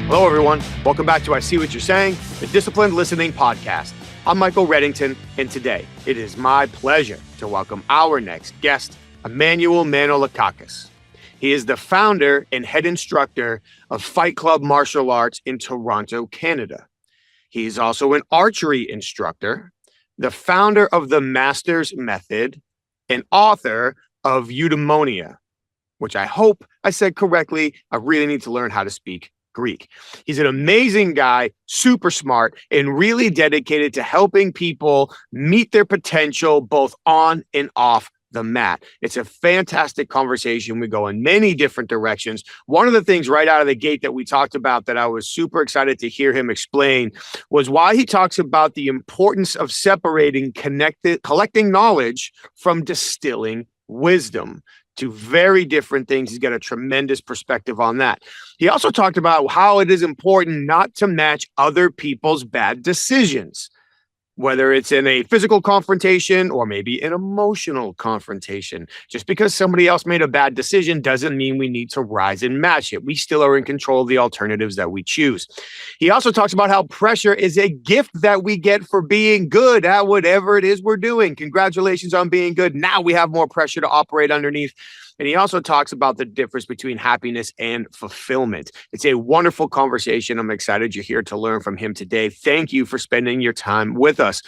Hello, everyone. Welcome back to I See What You're Saying, the Disciplined Listening Podcast. I'm Michael Reddington, and today it is my pleasure to welcome our next guest, Emmanuel Manolakakis. He is the founder and head instructor of Fight Club Martial Arts in Toronto, Canada. He is also an archery instructor, the founder of the Master's Method, and author of Eudaimonia, which I hope I said correctly. I really need to learn how to speak Greek. He's an amazing guy, super smart, and really dedicated to helping people meet their potential both on and off the mat. It's a fantastic conversation. We go in many different directions. One of the things right out of the gate that we talked about that I was super excited to hear him explain was why he talks about the importance of separating collecting knowledge from distilling wisdom. Two very different things. He's got a tremendous perspective on that. He also talked about how it is important not to match other people's bad decisions, whether it's in a physical confrontation or maybe an emotional confrontation. Just because somebody else made a bad decision doesn't mean we need to rise and match it. We still are in control of the alternatives that we choose. He also talks about how pressure is a gift that we get for being good at whatever it is we're doing. Congratulations on being good. Now we have more pressure to operate underneath. And he also talks about the difference between happiness and fulfillment. It's a wonderful conversation. I'm excited you're here to learn from him today. Thank you for spending your time with us.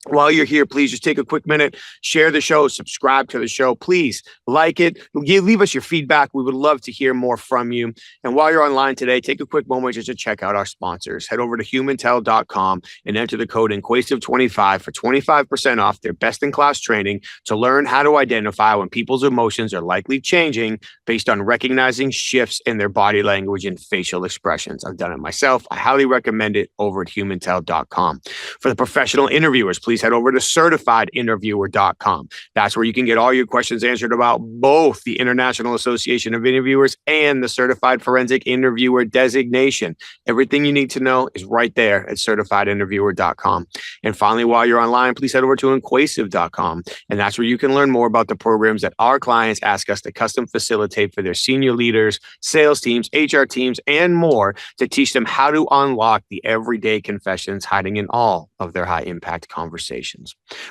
While you're here, please just take a quick minute, share the show, subscribe to the show. Please like it. Leave us your feedback. We would love to hear more from you. And while you're online today, take a quick moment just to check out our sponsors. Head over to humantel.com and enter the code INQUASIVE25 for 25% off their best-in-class training to learn how to identify when people's emotions are likely changing based on recognizing shifts in their body language and facial expressions. I've done it myself. I highly recommend it over at humantel.com. For the professional interviewers, please head over to certifiedinterviewer.com. That's where you can get all your questions answered about both the International Association of Interviewers and the Certified Forensic Interviewer designation. Everything you need to know is right there at certifiedinterviewer.com. And finally, while you're online, please head over to inquasive.com. And that's where you can learn more about the programs that our clients ask us to custom facilitate for their senior leaders, sales teams, HR teams, and more to teach them how to unlock the everyday confessions hiding in all of their high-impact conversations.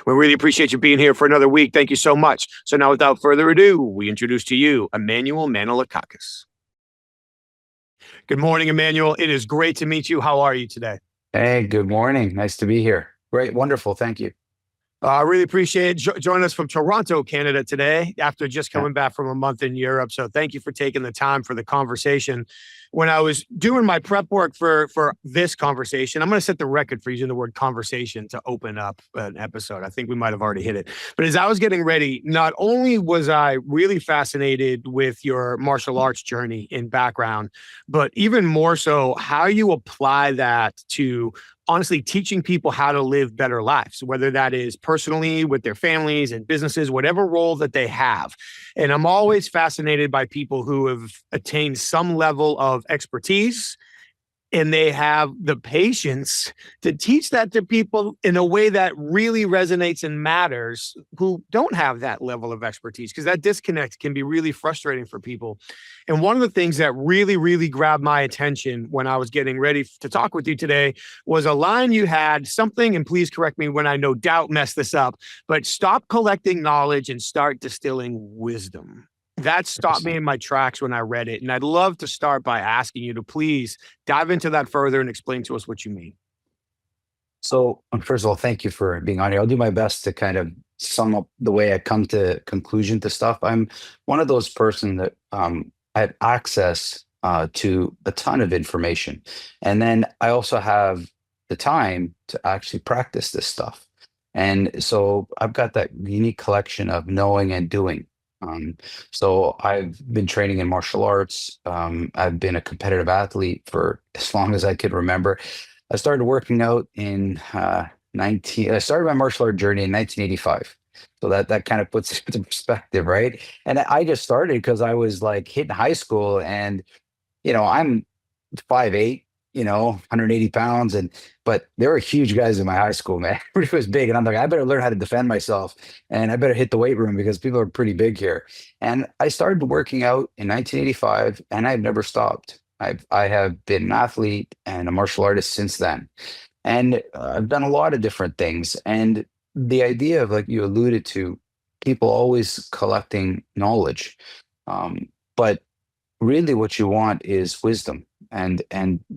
We really appreciate you being here for another week. Thank you so much. So now, without further ado, we introduce to you Emmanuel Manolakakis. Good morning, Emmanuel. It is great to meet you. How are you today? Hey, good morning. Nice to be here. Great. Wonderful. Thank you. I really appreciate it. Joining us from Toronto, Canada today after just coming back from a month in Europe. So thank you for taking the time for the conversation. When I was doing my prep work for this conversation, I'm going to set the record for using the word conversation to open up an episode. I think we might have already hit it. But as I was getting ready, not only was I really fascinated with your martial arts journey and background, but even more so how you apply that to honestly teaching people how to live better lives, whether that is personally with their families and businesses, whatever role that they have. And I'm always fascinated by people who have attained some level of expertise and they have the patience to teach that to people in a way that really resonates and matters who don't have that level of expertise, because that disconnect can be really frustrating for people. And one of the things that really, really grabbed my attention when I was getting ready to talk with you today was a line you had, something, and please correct me when I no doubt mess this up, but stop collecting knowledge and start distilling wisdom. That stopped me in my tracks when I read it. And I'd love to start by asking you to please dive into that further and explain to us what you mean. So, first of all, thank you for being on here. I'll do my best to kind of sum up the way I come to conclusion to stuff. I'm one of those person that I have access to a ton of information. And then I also have the time to actually practice this stuff. And so I've got that unique collection of knowing and doing. So I've been training in martial arts. I've been a competitive athlete for as long as I could remember. I started working out in I started my martial art journey in 1985. So that kind of puts it into perspective, right? And I just started because I was like hitting high school, and I'm 5'8", 180 pounds, but there were huge guys in my high school, man. It was big, and I'm like, I better learn how to defend myself, and I better hit the weight room because people are pretty big here. And I started working out in 1985, and I've never stopped. I have been an athlete and a martial artist since then. And I've done a lot of different things. And the idea of, like you alluded to, people always collecting knowledge. Um, but really what you want is wisdom. And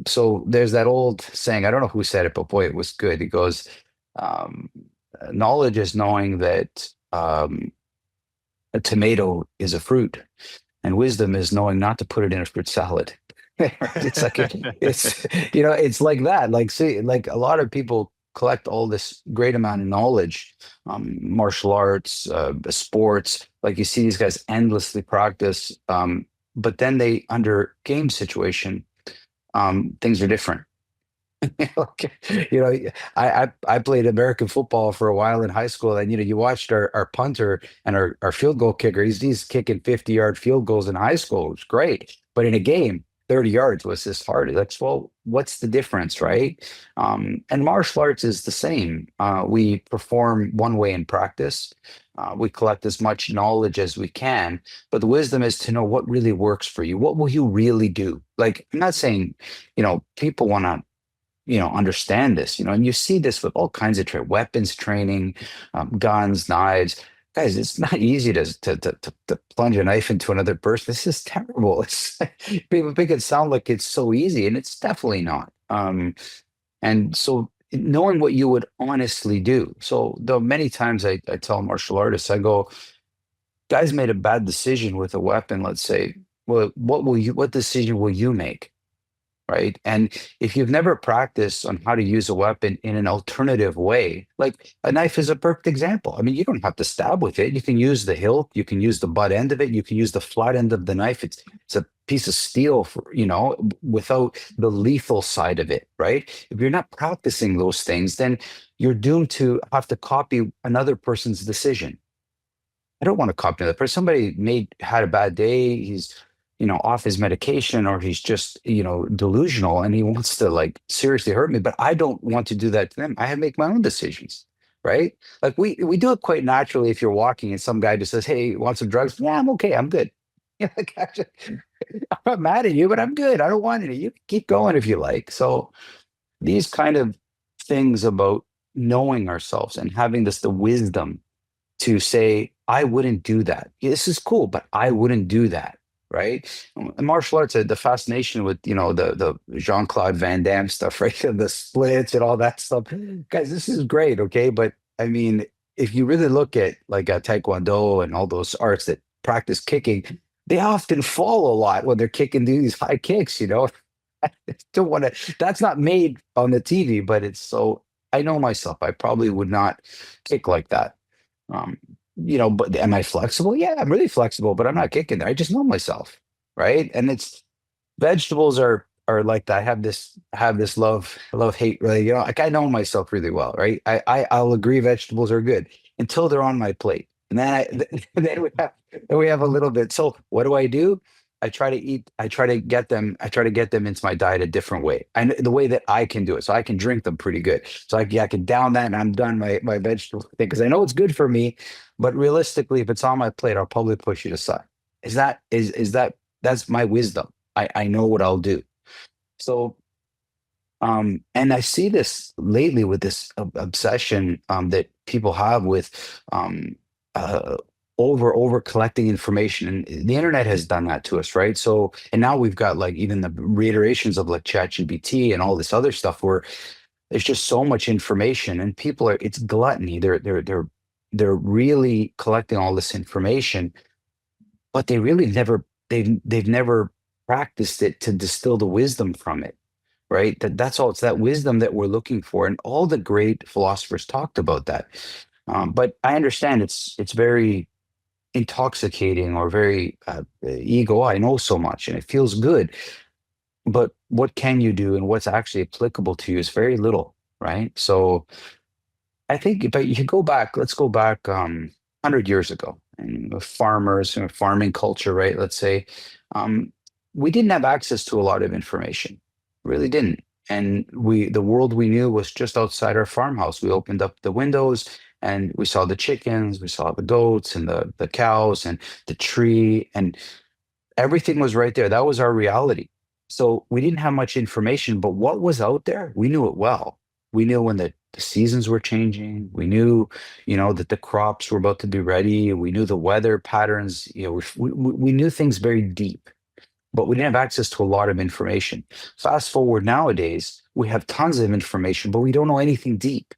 so there's that old saying, I don't know who said it, but boy, it was good. It goes, um, knowledge is knowing that a tomato is a fruit, and wisdom is knowing not to put it in a fruit salad. Right? It's like it's it's like that. Like, see, like a lot of people collect all this great amount of knowledge, martial arts, sports. Like you see these guys endlessly practice, but then they under game situation, things are different. Okay. I played American football for a while in high school, and you watched our punter and our field goal kicker. He's kicking 50-yard field goals in high school. It was great. But in a game, 30 yards was this hard. Like, well, what's the difference, right? And martial arts is the same. We perform one way in practice. We collect as much knowledge as we can, but the wisdom is to know what really works for you. What will you really do? Like, I'm not saying, people want to understand this, and you see this with all kinds of weapons training, guns, knives. Guys, it's not easy to plunge a knife into another person. This is terrible. It's people make it sound like it's so easy, and it's definitely not. And so knowing what you would honestly do. So though many times I tell martial artists, I go, guys made a bad decision with a weapon, let's say. Well, what decision will you make? Right? And if you've never practiced on how to use a weapon in an alternative way, like a knife is a perfect example. I mean, you don't have to stab with it. You can use the hilt, you can use the butt end of it, you can use the flat end of the knife. It's a piece of steel for, without the lethal side of it, right? If you're not practicing those things, then you're doomed to have to copy another person's decision. I don't want to copy another person. Somebody had a bad day. He's, off his medication, or he's just, delusional, and he wants to like seriously hurt me. But I don't want to do that to them. I have to make my own decisions, right? Like we do it quite naturally. If you're walking and some guy just says, "Hey, want some drugs?" Yeah, I'm okay. I'm good. Yeah, like, I'm not mad at you, but I'm good. I don't want any. You can keep going if you like. So these kind of things about knowing ourselves and having the wisdom to say, I wouldn't do that. Yeah, this is cool, but I wouldn't do that. Right. And martial arts, the fascination with, the Jean-Claude Van Damme stuff, right? The splits and all that stuff. Guys, this is great. Okay. But I mean, if you really look at like Taekwondo and all those arts that practice kicking, they often fall a lot when they're kicking these high kicks. I don't want to, that's not made on the TV, but it's so, I know myself. I probably would not kick like that. um, but am I flexible? Yeah, I'm really flexible, but I'm not kicking there. I just know myself, right? And it's vegetables are like that. I have this love hate, really. Like I know myself really well, right? I'll agree vegetables are good until they're on my plate, and then then we have a little bit. So what do? I try to eat. I try to get them into my diet a different way. The way that I can do it, so I can drink them pretty good. So I can down that, and I'm done my vegetable thing because I know it's good for me. But realistically, if it's on my plate, I'll probably push it aside. That's my wisdom. I know what I'll do. So, and I see this lately with this obsession that people have with um, uh, over collecting information, and the internet has done that to us, right? So, and now we've got like even the reiterations of like ChatGPT and all this other stuff where there's just so much information, and people it's gluttony. They're really collecting all this information, but they've never practiced it to distill the wisdom from it, right? That's all. It's that wisdom that we're looking for, and all the great philosophers talked about that. But I understand it's very intoxicating or very ego. I know so much, and it feels good. But what can you do, and what's actually applicable to you is very little, right? So I think, but you could go back. Let's go back 100 years ago, and the farmers and farming culture, right? Let's say um, we didn't have access to a lot of information, really didn't, and the world we knew was just outside our farmhouse. We opened up the windows and we saw the chickens, we saw the goats and the cows and the tree, and everything was right there. That was our reality. So we didn't have much information, but what was out there, we knew it well. We knew when the seasons were changing. We knew, that the crops were about to be ready. We knew the weather patterns. We knew things very deep, but we didn't have access to a lot of information. Fast forward nowadays, we have tons of information, but we don't know anything deep.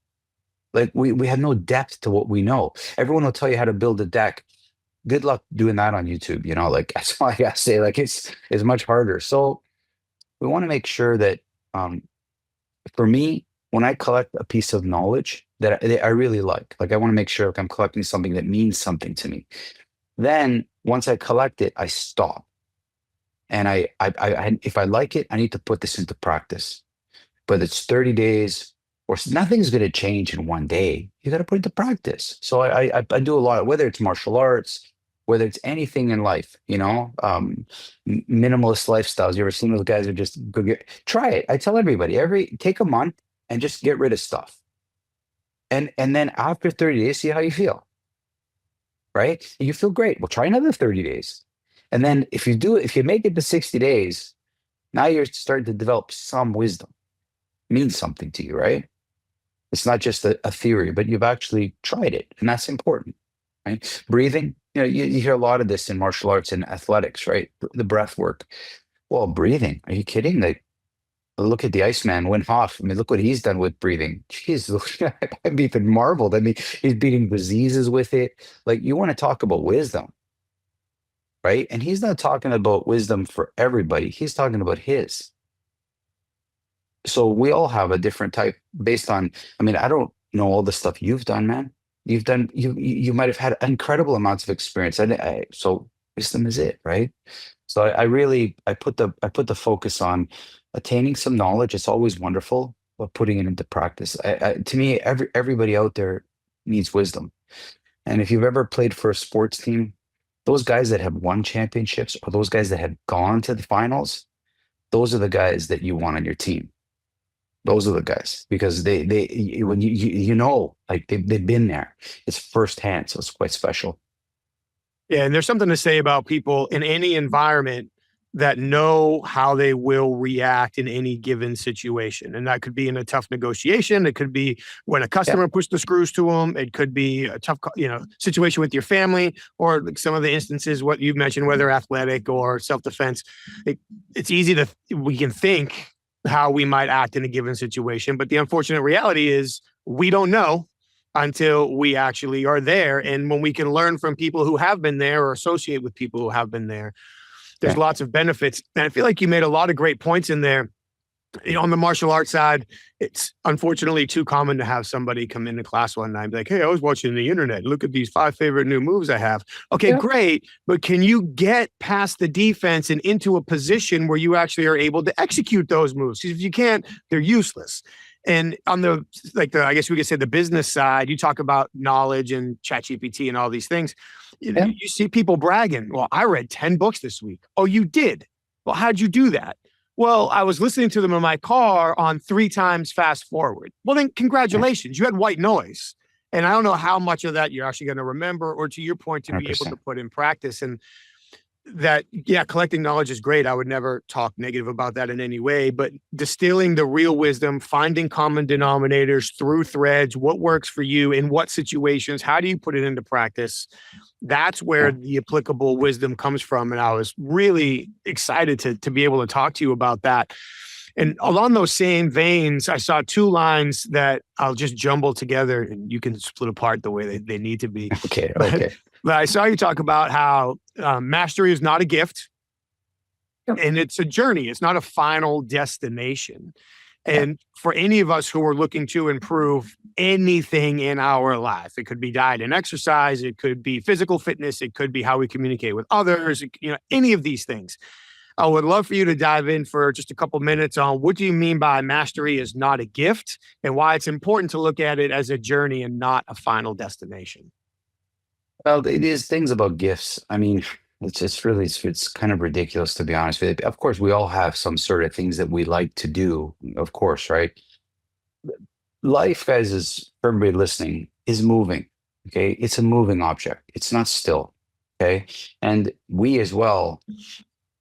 Like we have no depth to what we know. Everyone will tell you how to build a deck. Good luck doing that on YouTube. Like that's why I gotta say, like it's much harder. So we want to make sure that um, for me, when I collect a piece of knowledge that I really like I want to make sure like I'm collecting something that means something to me. Then once I collect it, I stop. And if I like it, I need to put this into practice. But it's 30 days or nothing's going to change in one day. You got to put it into practice. So I do a lot, whether it's martial arts, whether it's anything in life, minimalist lifestyles. You ever seen those guys who just try it? I tell everybody, take a month and just get rid of stuff. And then after 30 days, see how you feel, right? You feel great. Well, try another 30 days. And then if you make it to 60 days, now you're starting to develop some wisdom. Means something to you, right? It's not just a theory, but you've actually tried it, and that's important, right? Breathing, you hear a lot of this in martial arts and athletics, right? The breath work. Well, breathing, are you kidding? Like, look at the Iceman, Wim Hof. I mean, look what he's done with breathing. Jeez, I've even marveled. I mean, he's beating diseases with it. Like, you want to talk about wisdom, right? And he's not talking about wisdom for everybody. He's talking about his. So we all have a different type based on, I mean, I don't know all the stuff you've done, man. You might have had incredible amounts of experience. So wisdom is it, right? So I put the focus on attaining some knowledge. It's always wonderful, but putting it into practice. To me, everybody out there needs wisdom. And if you've ever played for a sports team, those guys that have won championships or those guys that have gone to the finals, those are the guys that you want on your team. Those are the guys because when like they've been there. It's firsthand, so it's quite special. Yeah, and there's something to say about people in any environment that know how they will react in any given situation. And that could be in a tough negotiation. It could be when a Yeah, customer pushed the screws to them. It could be a tough, situation with your family, or like some of the instances what you've mentioned, whether athletic or self-defense. It's easy we can think how we might act in a given situation, but the unfortunate reality is we don't know until we actually are there. And when we can learn from people who have been there or associate with people who have been there, there's yeah, lots of benefits. And I feel like you made a lot of great points in there. On the martial arts side, it's unfortunately too common to have somebody come into class one night and be like, hey, I was watching the internet. Look at these 5 favorite new moves I have. Okay, yeah. great. But can you get past the defense and into a position where you actually are able to execute those moves? Because if you can't, they're useless. And on I guess we could say the business side, you talk about knowledge and ChatGPT and all these things. Yeah. You see people bragging. Well, I read 10 books this week. Oh, you did? Well, how'd you do that? Well, I was listening to them in my car on 3 times fast forward. Well, then Yeah, congratulations. You had white noise. And I don't know how much of that you're actually going to remember or to your point to be able to 100%. put in practice. And that, yeah, collecting knowledge is great. I would never talk negative about that in any way, but distilling the real wisdom, finding common denominators through threads, what works for you in what situations, how do you put it into practice? That's where Yeah, the applicable wisdom comes from. And I was really excited to be able to talk to you about that. And along those same veins, I saw 2 lines that I'll just jumble together and you can split apart the way they need to be. okay, But, okay. but I saw you talk about how mastery is not a gift Yep. and it's a journey. It's not a final destination. Yeah, And for any of us who are looking to improve anything in our life, it could be diet and exercise, it could be physical fitness, it could be how we communicate with others, any of these things. I would love for you to dive in for just a couple minutes on what do you mean by mastery is not a gift and why it's important to look at it as a journey and not a final destination. well, it is things about gifts. I mean, it's kind of ridiculous to be honest with you. Of course, we all have some sort of things that we like to do, of course, right? Life, guys, is for everybody listening, is moving. Okay. It's a moving object. It's not still. Okay. And we as well.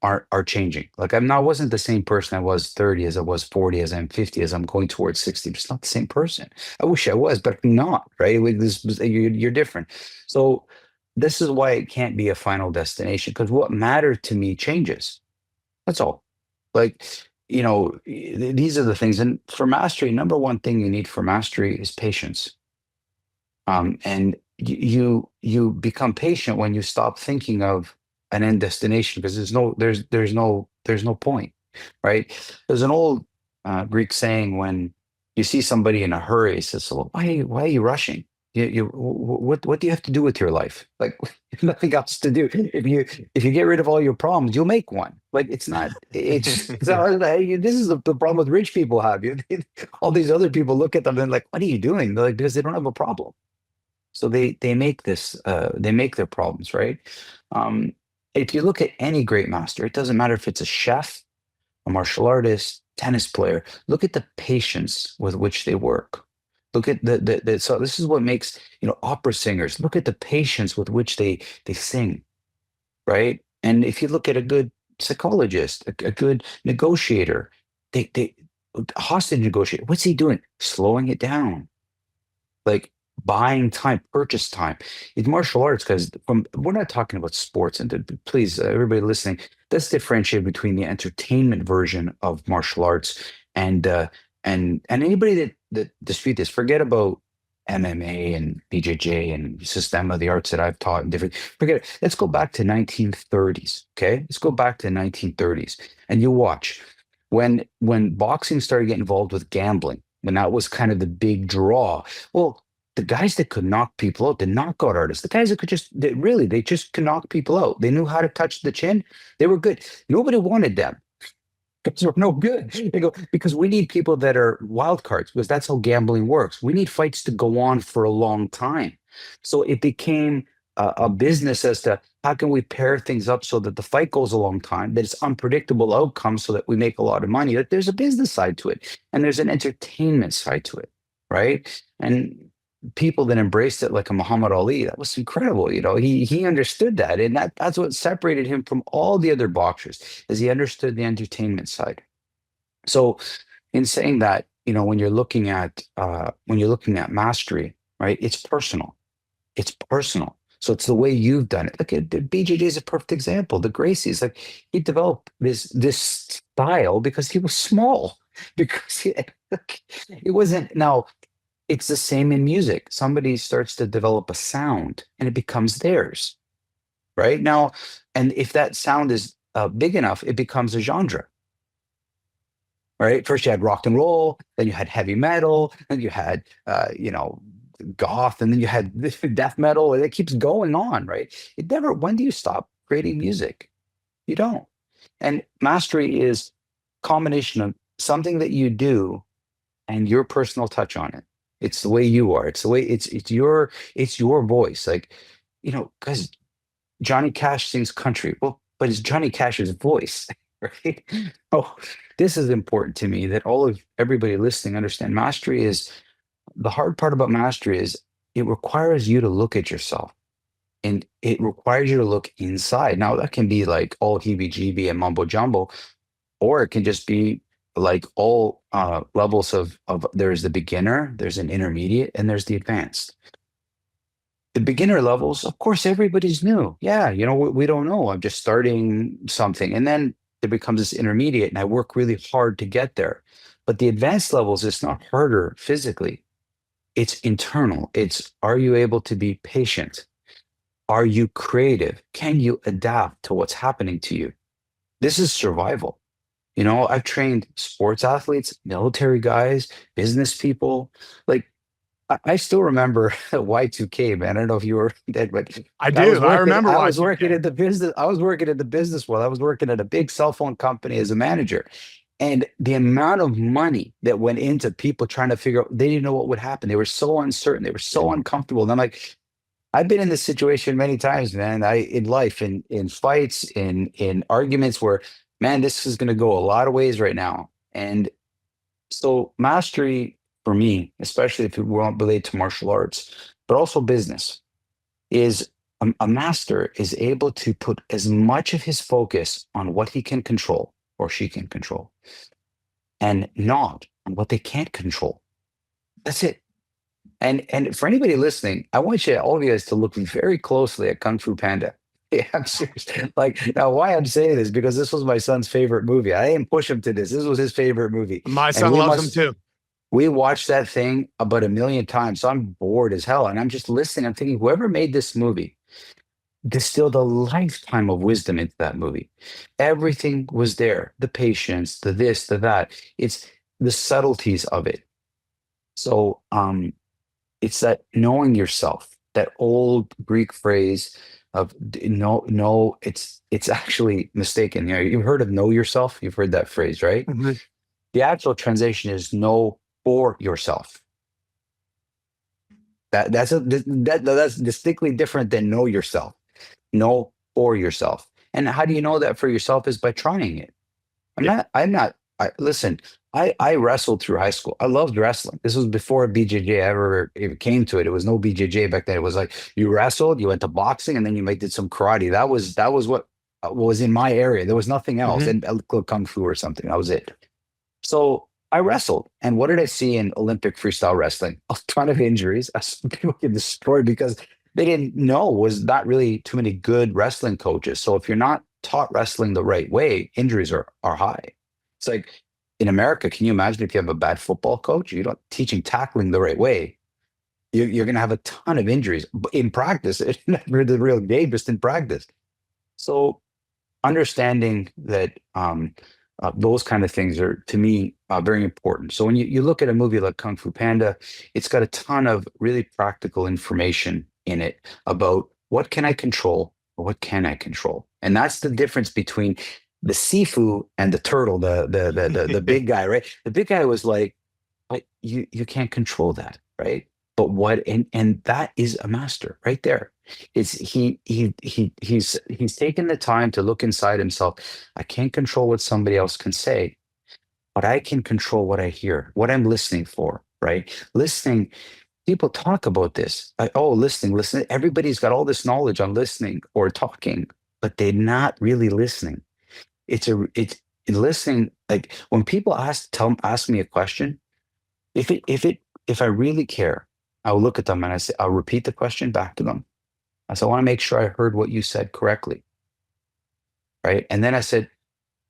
are changing. Like I wasn't the same person I was 30, as I was 40, as I'm 50, as I'm going towards 60. I'm just not the same person. I wish I was, but I'm not, right? You're different. So this is why it can't be a final destination, because what mattered to me changes. That's all. Like, these are the things. And for mastery, number one thing you need for mastery is patience. And you become patient when you stop thinking of an end destination, because there's no point, right? There's an old Greek saying, when you see somebody in a hurry, it says, "So why are you rushing? What do you have to do with your life? Like, nothing else to do. If you get rid of all your problems, you'll make one. Like, this is the problem with rich people have. All these other people look at them and like, what are you doing? They're like, because they don't have a problem. So they make their problems, right? Um, if you look at any great master, it doesn't matter if it's a chef, a martial artist, tennis player. Look at the patience with which they work. Look at so this is what makes, opera singers. Look at the patience with which they sing, right? And if you look at a good psychologist, a good negotiator, they hostage negotiator, what's he doing? Slowing it down, like buying time, purchase time. In martial arts, because we're not talking about sports, and please, everybody listening, let's differentiate between the entertainment version of martial arts and and anybody that dispute this, forget about MMA and BJJ and system of the arts that I've taught and different. Forget it. Let's go back to 1930s. Okay, let's go back to 1930s, and you watch when boxing started getting involved with gambling, when that was kind of the big draw. Well, the guys that could knock people out, the knockout artists, the guys that could they just could knock people out. They knew how to touch the chin. They were good. Nobody wanted them because they're no good. They go, because we need people that are wild cards, because that's how gambling works. We need fights to go on for a long time. So it became a business as to how can we pair things up so that the fight goes a long time, that it's unpredictable outcomes so that we make a lot of money. That there's a business side to it, and there's an entertainment side to it, right? And people that embraced it, like a Muhammad Ali, that was incredible. He understood that, and that's what separated him from all the other boxers, is he understood the entertainment side. So, in saying that, when you're looking at mastery, right? It's personal. It's personal. So it's the way you've done it. Look at BJJ is a perfect example. The Gracies, like, he developed this style because he was small. Because it wasn't now. It's the same in music. Somebody starts to develop a sound and it becomes theirs, right? Now, and if that sound is big enough, it becomes a genre, right? First you had rock and roll, then you had heavy metal, then you had, goth, and then you had this death metal, and it keeps going on, right? When do you stop creating music? You don't. And mastery is combination of something that you do and your personal touch on it. It's the way you are. It's the way it's your voice. Like, because Johnny Cash sings country. Well, but it's Johnny Cash's voice, right? Oh, this is important to me, that all of everybody listening understand mastery is the hard part about mastery is it requires you to look at yourself, and it requires you to look inside. Now that can be like all heebie-jeebie and mumbo jumbo, or it can just be like all levels of there's the beginner, there's an intermediate, and there's the advanced. The beginner levels, of course, everybody's new. Yeah, we don't know. I'm just starting something. And then there becomes this intermediate, and I work really hard to get there. But the advanced levels, it's not harder physically, it's internal. It's, are you able to be patient? Are you creative? Can you adapt to what's happening to you? This is survival. I've trained sports athletes, military guys, business people. Like, I still remember Y2K, man. I don't know if you were dead, but I I was do. I working. remember I was watching. working at the business. I was working at the business world. I was working at a big cell phone company as a manager, and the amount of money that went into people trying to figure out, they didn't know what would happen. They were so uncertain. They were so uncomfortable. And I'm like, I've been in this situation many times, man. In life, in fights, in arguments where, man, this is going to go a lot of ways right now. And so mastery for me, especially if it won't relate to martial arts, but also business, is A master is able to put as much of his focus on what he can control or she can control and not on what they can't control. That's it. And for anybody listening, I want you, all of you guys, to look very closely at Kung Fu Panda. Yeah, I'm serious. Like, now, why I'm saying this, because this was my son's favorite movie. I didn't push him to this. This was his favorite movie. My And son loves them too. we watched that thing about a million times. So I'm bored as hell. And I'm just listening. I'm thinking, whoever made this movie distilled a lifetime of wisdom into that movie. Everything was there, the patience, the this, the that. It's the subtleties of it. So, it's that knowing yourself, that old Greek phrase of no, it's actually mistaken. You know, you've heard of know yourself. You've heard that phrase, right? Mhm. The actual translation is know for yourself. That's distinctly different than know yourself. Know for yourself. And how do you know that for yourself? Is by trying it. Yeah. Listen, I wrestled through high school. I loved wrestling. This was before BJJ ever it came to it. It was no BJJ back then. It was like you wrestled, you went to boxing, and then you might did some karate. That was what was in my area. There was nothing else. Mhm. And kung fu or something. That was it. So I wrestled. And what did I see in Olympic freestyle wrestling? A ton of injuries. People get destroyed because they didn't know, was not really too many good wrestling coaches. So if you're not taught wrestling the right way, injuries are high. It's like in America, can you imagine if you have a bad football coach? You're not teaching tackling the right way. You're going to have a ton of injuries in practice. It's never the real game, just in practice. So understanding that those kind of things are, to me, very important. So when you look at a movie like Kung Fu Panda, it's got a ton of really practical information in it about what can I control or what can I control. And that's the difference between the Sifu and the turtle, the big guy, right? The big guy was like, but you can't control that, right? But what and that is a master right there. It's he's taken the time to look inside himself. I can't control what somebody else can say, but I can control what I hear, what I'm listening for, right? Listening, people talk about this. Like, oh, listening. Everybody's got all this knowledge on listening or talking, but they're not really listening. It's listening. Like when people ask me a question, if I really care, I'll look at them and I'll repeat the question back to them. I want to make sure I heard what you said correctly. Right. And then I said,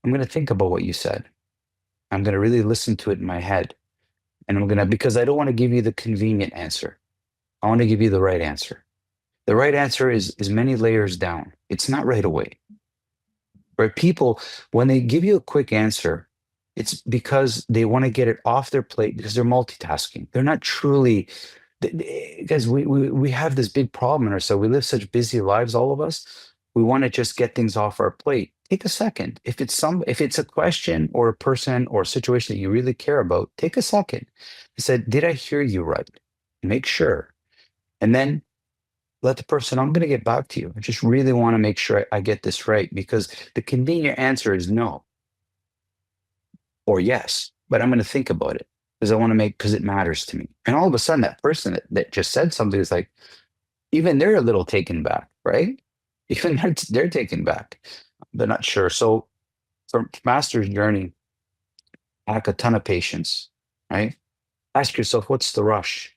I'm going to think about what you said. I'm going to really listen to it in my head. And because I don't want to give you the convenient answer. I want to give you the right answer. The right answer is many layers down. It's not right away. Right? People, when they give you a quick answer, it's because they want to get it off their plate because they're multitasking. They're not truly, because we have this big problem in ourselves. We live such busy lives, all of us. We want to just get things off our plate. Take a second. If it's a question or a person or a situation that you really care about, take a second. I said, did I hear you right? Make sure. And then let the person, I'm going to get back to you. I just really want to make sure I get this right, because the convenient answer is no or yes, but I'm going to think about it because because it matters to me. And all of a sudden, that person that just said something is like, even they're a little taken back, right? Even they're taken back. They're not sure. So for master's journey, pack a ton of patience, right? Ask yourself, what's the rush?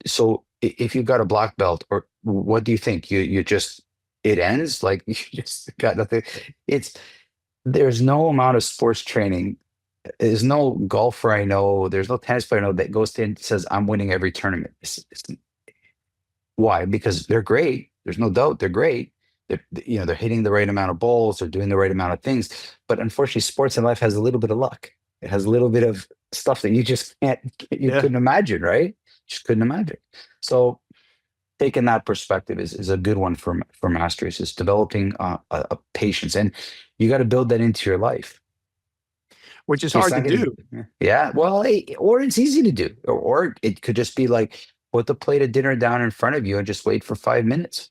So if you got a black belt, or what do you think? You just, it ends like you just got nothing. It's There's no amount of sports training. There's no golfer I know. There's no tennis player I know that goes to and says, I'm winning every tournament. Why? Because they're great. There's no doubt they're great. They're hitting the right amount of balls. They're doing the right amount of things. But unfortunately, sports in life has a little bit of luck. It has a little bit of stuff that you just you Yeah. couldn't imagine, right? Just couldn't imagine. So taking that perspective is a good one for masteries, is developing a patience, and you got to build that into your life. Which is It's hard to not gonna, do. yeah. Well, or it's easy to do, or it could just be like put the plate of dinner down in front of you and just wait for 5 minutes.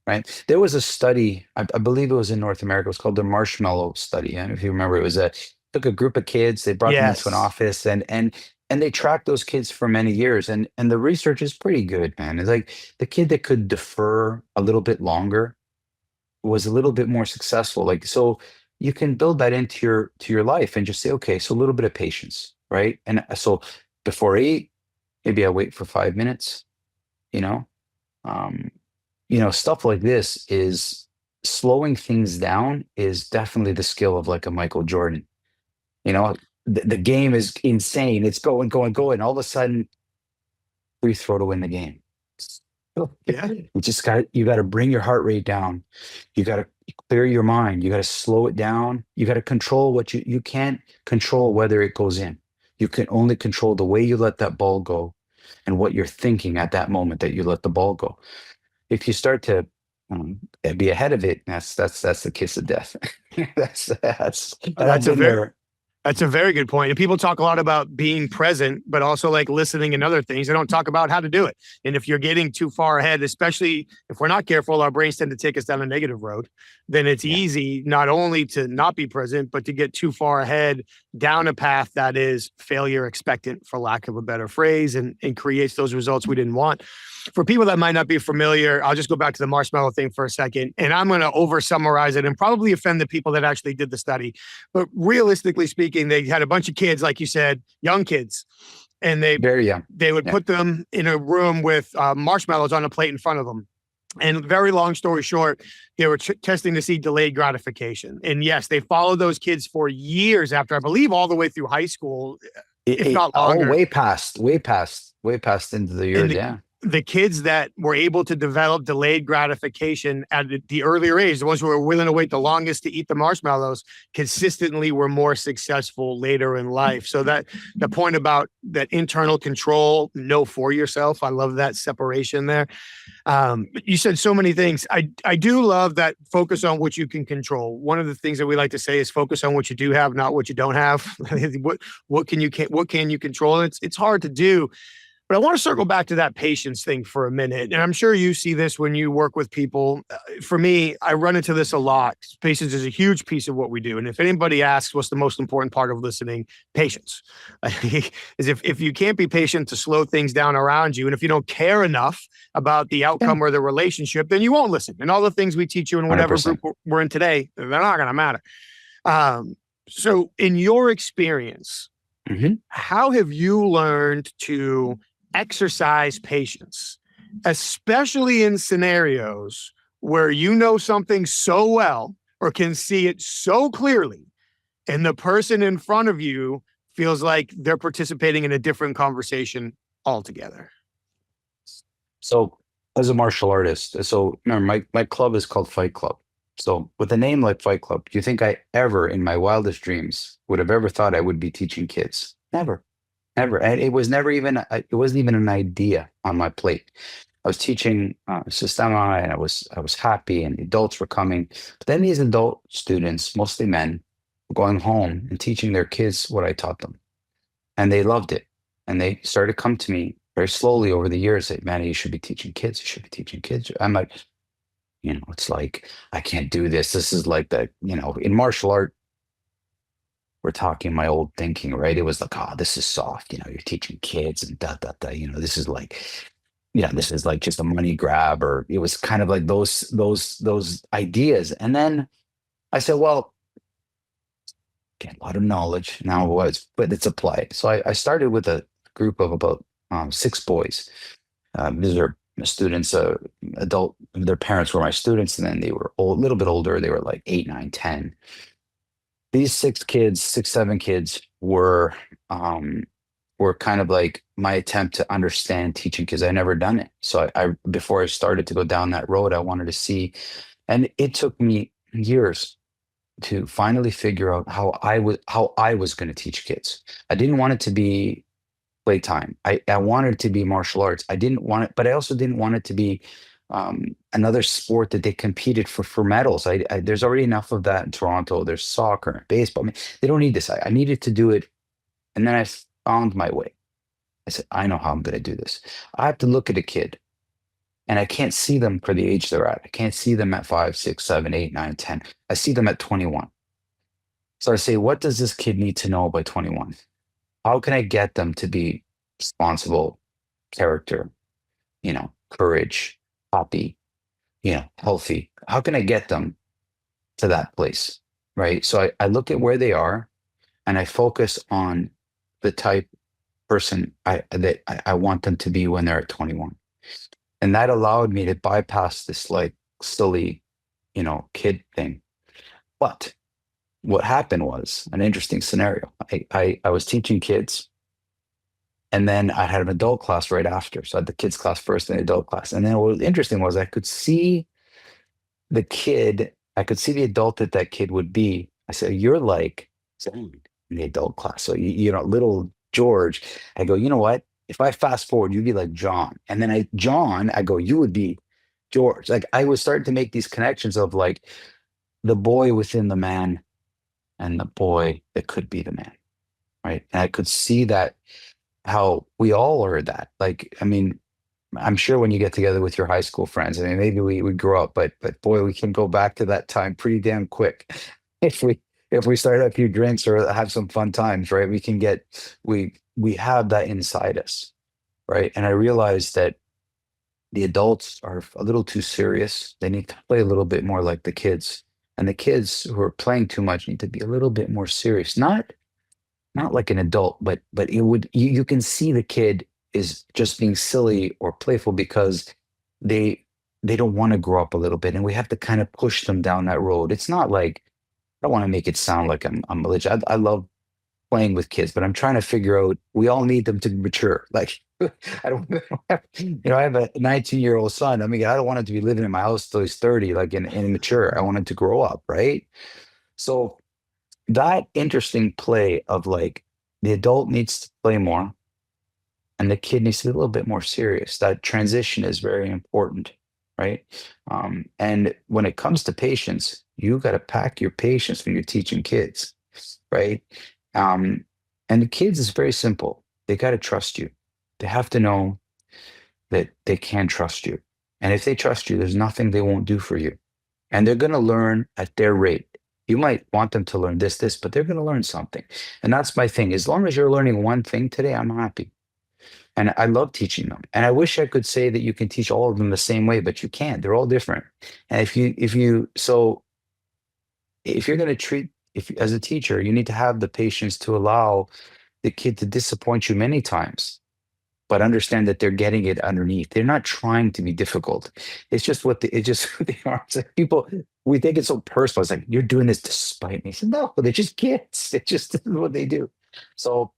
Right? There was a study, I believe it was in North America. It was called the Marshmallow Study. And if you remember, it was took a group of kids, they brought them into an Yes. office, and and they track those kids for many years, and the research is pretty good, man. It's like the kid that could defer a little bit longer was a little bit more successful. Like, so you can build that into your life and just say, okay, so a little bit of patience, right? And so before I eat, maybe I wait for 5 minutes, you know. Um, stuff like this is slowing things down is definitely the skill of like a Michael Jordan. You know, the game is insane. It's going, going, going. All of a sudden, free throw to win the game. Yeah. You got to bring your heart rate down. You got to clear your mind. You got to slow it down. You got to control what you can't control whether it goes in. You can only control the way you let that ball go and what you're thinking at that moment that you let the ball go. If you start to be ahead of it, that's the kiss of death. And I've That's a been very there. That's a very good point. And people talk a lot about being present, but also like listening and other things. They don't talk about how to do it. And if you're getting too far ahead, especially if we're not careful, our brains tend to take us down a negative road. Then it's Yeah, easy not only to not be present, but to get too far ahead down a path that is failure expectant, for lack of a better phrase, and creates those results we didn't want. For people that might not be familiar, I'll just go back to the marshmallow thing for a second. And I'm going to over summarize it and probably offend the people that actually did the study. But realistically speaking, they had a bunch of kids, like you said, young kids, and very young. they would Yeah. put them in a room with marshmallows on a plate in front of them. And very long story short, they were testing to see delayed gratification. And yes, they followed those kids for years after, I believe, all the way through high school, if not longer. Way past into the And years. Yeah. the kids that were able to develop delayed gratification at the earlier age, the ones who were willing to wait the longest to eat the marshmallows, consistently were more successful later in life. So that the point about that internal control, know for yourself, I love that separation there. You said so many things. I do love that focus on what you can control. One of the things that we like to say is focus on what you do have, not what you don't have. what can you control? It's hard to do. But I want to circle back to that patience thing for a minute. And I'm sure you see this when you work with people. For me, I run into this a lot. Patience is a huge piece of what we do. And if anybody asks what's the most important part of listening, patience. Is if you can't be patient to slow things down around you, and if you don't care enough about the Yeah. outcome or the relationship, then you won't listen. And all the things we teach you in whatever group 100%. we're in today, they're not going to matter. So in your experience, Hmm. how have you learned to exercise patience, especially in scenarios where you know something so well or can see it so clearly, and the person in front of you feels like they're participating in a different conversation altogether? So as a martial artist, so remember my club is called Fight Club. So with a name like Fight Club, do you think I ever in my wildest dreams would have ever thought I would be teaching kids? Never. Never. And it was never even, it wasn't even an idea on my plate. I was teaching Sistema, and I was happy, and adults were coming. But then these adult students, mostly men, were going home and teaching their kids what I taught them. And they loved it. And they started to come to me very slowly over the years, say, Manny, you should be teaching kids. You should be teaching kids. I'm like, it's like, I can't do this. This is like in martial art, we're talking my old thinking, right? It was like, oh, this is soft. You're teaching kids and da da da. This is like, this is like just a money grab, or it was kind of like those ideas. And then I said, well, get a lot of knowledge now, but it's applied. So I started with a group of about 6 boys. These are students, adult. Their parents were my students, and then they were a little bit older. They were like 8, 9, 10. These 7 kids were kind of like my attempt to understand teaching kids. I never done it. So I before I started to go down that road, I wanted to see, and it took me years to finally figure out how I was going to teach kids. I didn't want it to be playtime. I wanted it to be martial arts. I didn't want it, but I also didn't want it to be another sport that they competed for medals. There's already enough of that in Toronto. There's soccer and baseball. I mean, they don't need this. I needed to do it, and then I found my way. I said, I know how I'm going to do this. I have to look at a kid, and I can't see them for the age they're at. I can't see them at 5, 6, 7, 8, 9, 10. I see them at 21. So I say, what does this kid need to know by 21? How can I get them to be responsible character, courage, happy, healthy? How can I get them to that place? Right. So I look at where they are and I focus on the type person I want them to be when they're at 21. And that allowed me to bypass this like silly, kid thing. But what happened was an interesting scenario. I was teaching kids, and then I had an adult class right after. So I had the kids class first and the adult class. And then what was interesting was I could see the adult that kid would be. I said, "You're like Zane in the adult class." So little George. I go, you know what? If I fast forward, you'd be like John. And then I go, you would be George. Like I was starting to make these connections of like the boy within the man and the boy that could be the man. Right. And I could see that how we all are that. Like, I mean, I'm sure when you get together with your high school friends, I mean, maybe we grow up, but boy, we can go back to that time pretty damn quick. If we start a few drinks or have some fun times, right? We have that inside us, right? And I realized that the adults are a little too serious. They need to play a little bit more like the kids. And the kids who are playing too much need to be a little bit more serious. Not like an adult, but you can see the kid is just being silly or playful because they they don't want to grow up a little bit, and we have to kind of push them down that road. It's not like I don't want to make it sound like I'm religious. I love playing with kids, but I'm trying to figure out we all need them to mature. Like I don't I have a 19-year-old son. I mean, I don't want him to be living in my house till he's 30, like in mature. I want him to grow up, right? So that interesting play of like the adult needs to play more and the kid needs to be a little bit more serious. That transition is very important, right? And when it comes to patience, you got to pack your patience when you're teaching kids, right? Um, and the kids is very simple. They got to trust you. They have to know that they can trust you. And if they trust you, there's nothing they won't do for you, and they're going to learn at their rate. You might want them to learn this, but they're going to learn something. And that's my thing. As long as you're learning one thing today, I'm happy. And I love teaching them. And I wish I could say that you can teach all of them the same way, but you can't. They're all different. And if you're going to treat, if as a teacher, you need to have the patience to allow the kid to disappoint you many times, but understand that they're getting it underneath. They're not trying to be difficult. It's just it's just who they are. It's like people, we think it's so personal. It's like, you're doing this to spite me. I said, no, they're just kids. It's just this is what they do. So,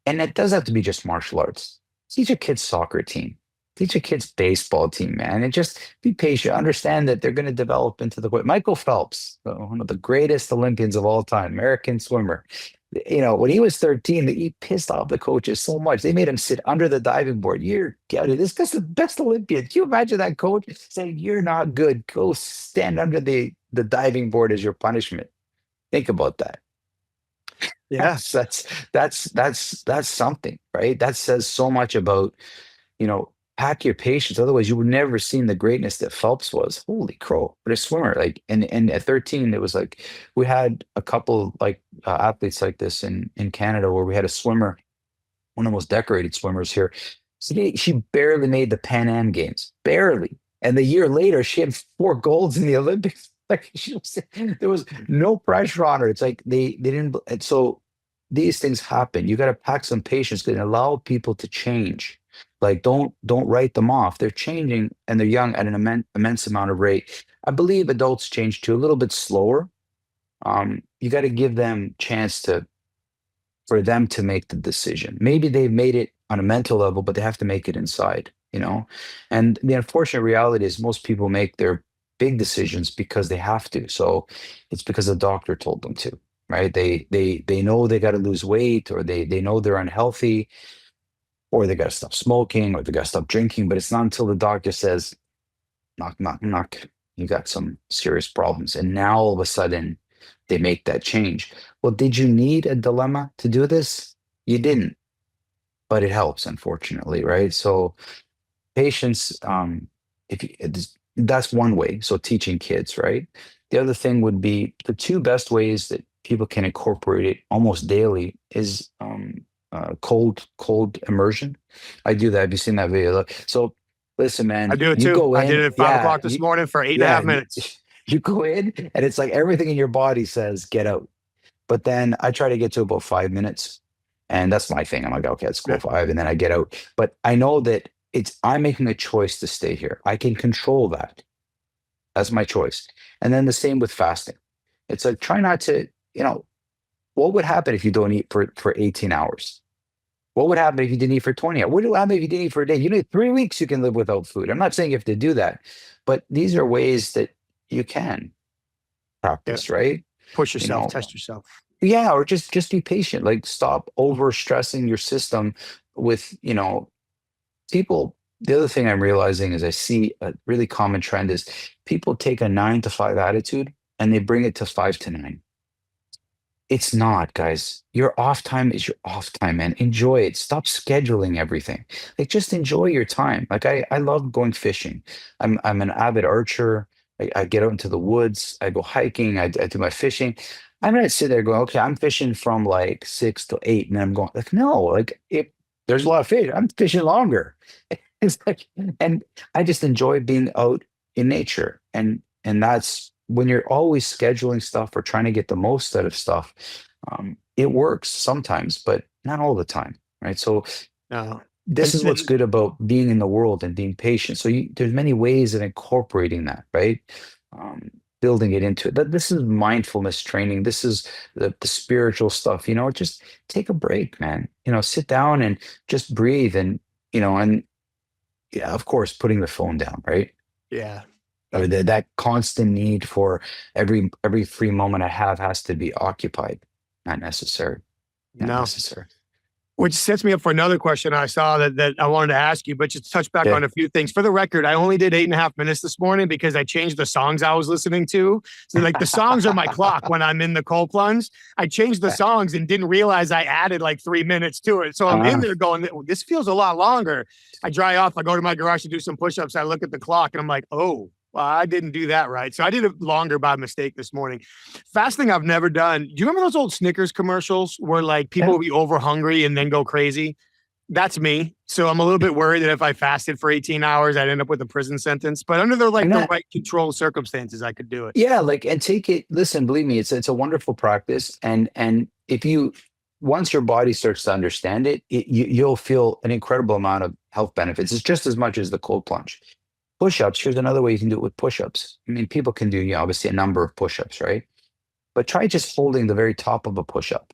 and it does have to be just martial arts. Teach a kid's soccer team. Teach a kid's baseball team, man. And just be patient. Understand that they're going to develop into the Michael Phelps, one of the greatest Olympians of all time, American swimmer. When he was 13, he pissed off the coaches so much. They made him sit under the diving board. This guy's the best Olympian. Can you imagine that coach saying, "You're not good. Go stand under the diving board as your punishment." Think about that. Yeah. That's something, right? That says so much about, you know, pack your patience. Otherwise, you would never seen the greatness that Phelps was. Holy crow. But a swimmer, like, and at 13, it was like we had a couple like athletes like this in Canada where we had a swimmer, one of the most decorated swimmers here. She barely made the Pan Am Games, barely. And the year later, she had 4 golds in the Olympics. Like there was no pressure on her. It's like they didn't. And so these things happen. You got to pack some patience and allow people to change. Like don't write them off. They're changing and they're young at an immense amount of rate. I believe adults change too, a little bit slower. You got to give them chance to for them to make the decision. Maybe they've made it on a mental level, but they have to make it inside. And the unfortunate reality is most people make their big decisions because they have to. So it's because the doctor told them to, right? They know they got to lose weight, or they know they're unhealthy, or they got to stop smoking, or they got to stop drinking. But it's not until the doctor says, knock, knock, knock, you got some serious problems. And now all of a sudden they make that change. Well, did you need a dilemma to do this? You didn't, but it helps, unfortunately, right? So patience, if you, that's one way. So teaching kids, right? The other thing would be the two best ways that people can incorporate it almost daily is cold immersion. I do that. Have you seen that video? So listen, I man, do it you too. go I did in, it at 5 o'clock yeah, this morning for eight and a yeah, half minutes. you go in, and it's like everything in your body says get out. But then I try to get to about 5 minutes, and that's my thing. I'm like, okay, let's go Yeah. five, and then I get out. But I know that I'm making a choice to stay here. I can control that. That's my choice. And then the same with fasting. It's like try not to, what would happen if you don't eat for 18 hours? What would happen if you didn't eat for 20 hours? What would happen if you didn't eat for a day? You need 3 weeks you can live without food. I'm not saying you have to do that, but these are ways that you can Yeah. practice, right? Push You yourself, know, test yourself. yeah, or just be patient. Like stop over stressing your system with, people. The other thing I'm realizing is I see a really common trend is people take a 9 to 5 attitude and they bring it to 5 to 9. It's not, guys. Your off time is your off time, man. Enjoy it. Stop scheduling everything. Like just enjoy your time. Like I love going fishing. I'm an avid archer. I get out into the woods. I go hiking. I do my fishing. I'm not sit there going, okay, I'm fishing from like 6 to 8, and then I'm going like, no, like if there's a lot of fish, I'm fishing longer. It's like, and I just enjoy being out in nature, and that's when you're always scheduling stuff or trying to get the most out of stuff. It works sometimes, but not all the time, right? So No. this And is what's good about being in the world and being patient. So there's many ways of incorporating that, right? Um, Building it into it. This is mindfulness training. This is the spiritual stuff. Just take a break, man. Sit down and just breathe, and yeah, of course, putting the phone down, right? yeah. Or that constant need for every free moment I have has to be occupied. Not necessary. Not No. necessary. Which sets me up for another question I saw that I wanted to ask you, but just touch back Yeah. on a few things. For the record, I only did 8.5 minutes this morning because I changed the songs I was listening to. So, like, the songs are my clock when I'm in the cold plunge. I changed the songs and didn't realize I added like 3 minutes to it. So I'm in there going, this feels a lot longer. I dry off. I go to my garage to do some push-ups. I look at the clock and I'm like, oh, well, I didn't do that right. So I did it longer by mistake this morning. Fasting I've never done. Do you remember those old Snickers commercials where like people Yeah. would be over hungry and then go crazy? That's me. So I'm a little bit worried that if I fasted for 18 hours, I'd end up with a prison sentence. But under I'm the not. right controlled circumstances, I could do it. Yeah, like and take it. Listen, believe me, it's a wonderful practice, and if you once your body starts to understand it, you'll feel an incredible amount of health benefits. It's just as much as the cold plunge. Push-ups. Here's another way you can do it with push-ups. I mean, people can do, obviously a number of push-ups, right? But try just holding the very top of a push-up.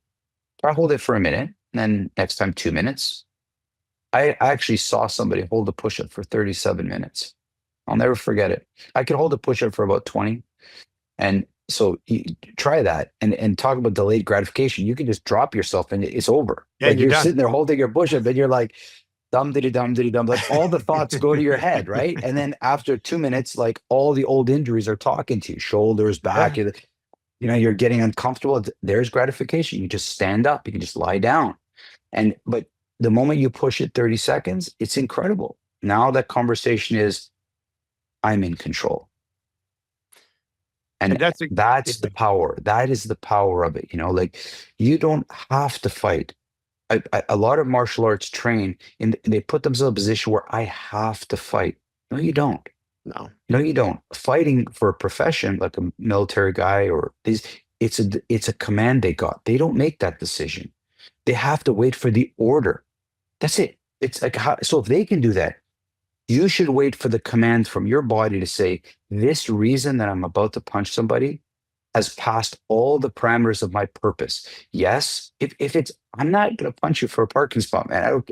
Try hold it for a minute, and then next time 2 minutes. I actually saw somebody hold a push-up for 37 minutes. I'll never forget it. I could hold a push-up for about 20. And so you try that and talk about delayed gratification. You can just drop yourself and it's over. Yeah, and Like you're you're done. sitting there holding your push-up and you're like, dum diddy dum diddy dum. Like all the thoughts go to your head, right? And then after 2 minutes, like all the old injuries are talking to you, shoulders, back, Yeah. you're getting uncomfortable. There's gratification. You just stand up, you can just lie down. But the moment you push it 30 seconds, it's incredible. Now that conversation is, I'm in control. And And that's that's the power. That is the power of it. Like you don't have to fight. A lot of martial arts train and they put themselves in a position where I have to fight. No, you don't. no. No, you don't. Fighting for a profession like a military guy or these, it's a command they got. They don't make that decision. They have to wait for the order. That's it. It's like so if they can do that, you should wait for the command from your body to say, this reason that I'm about to punch somebody has passed all the parameters of my purpose. Yes, if it's, I'm not going to punch you for a parking spot, man.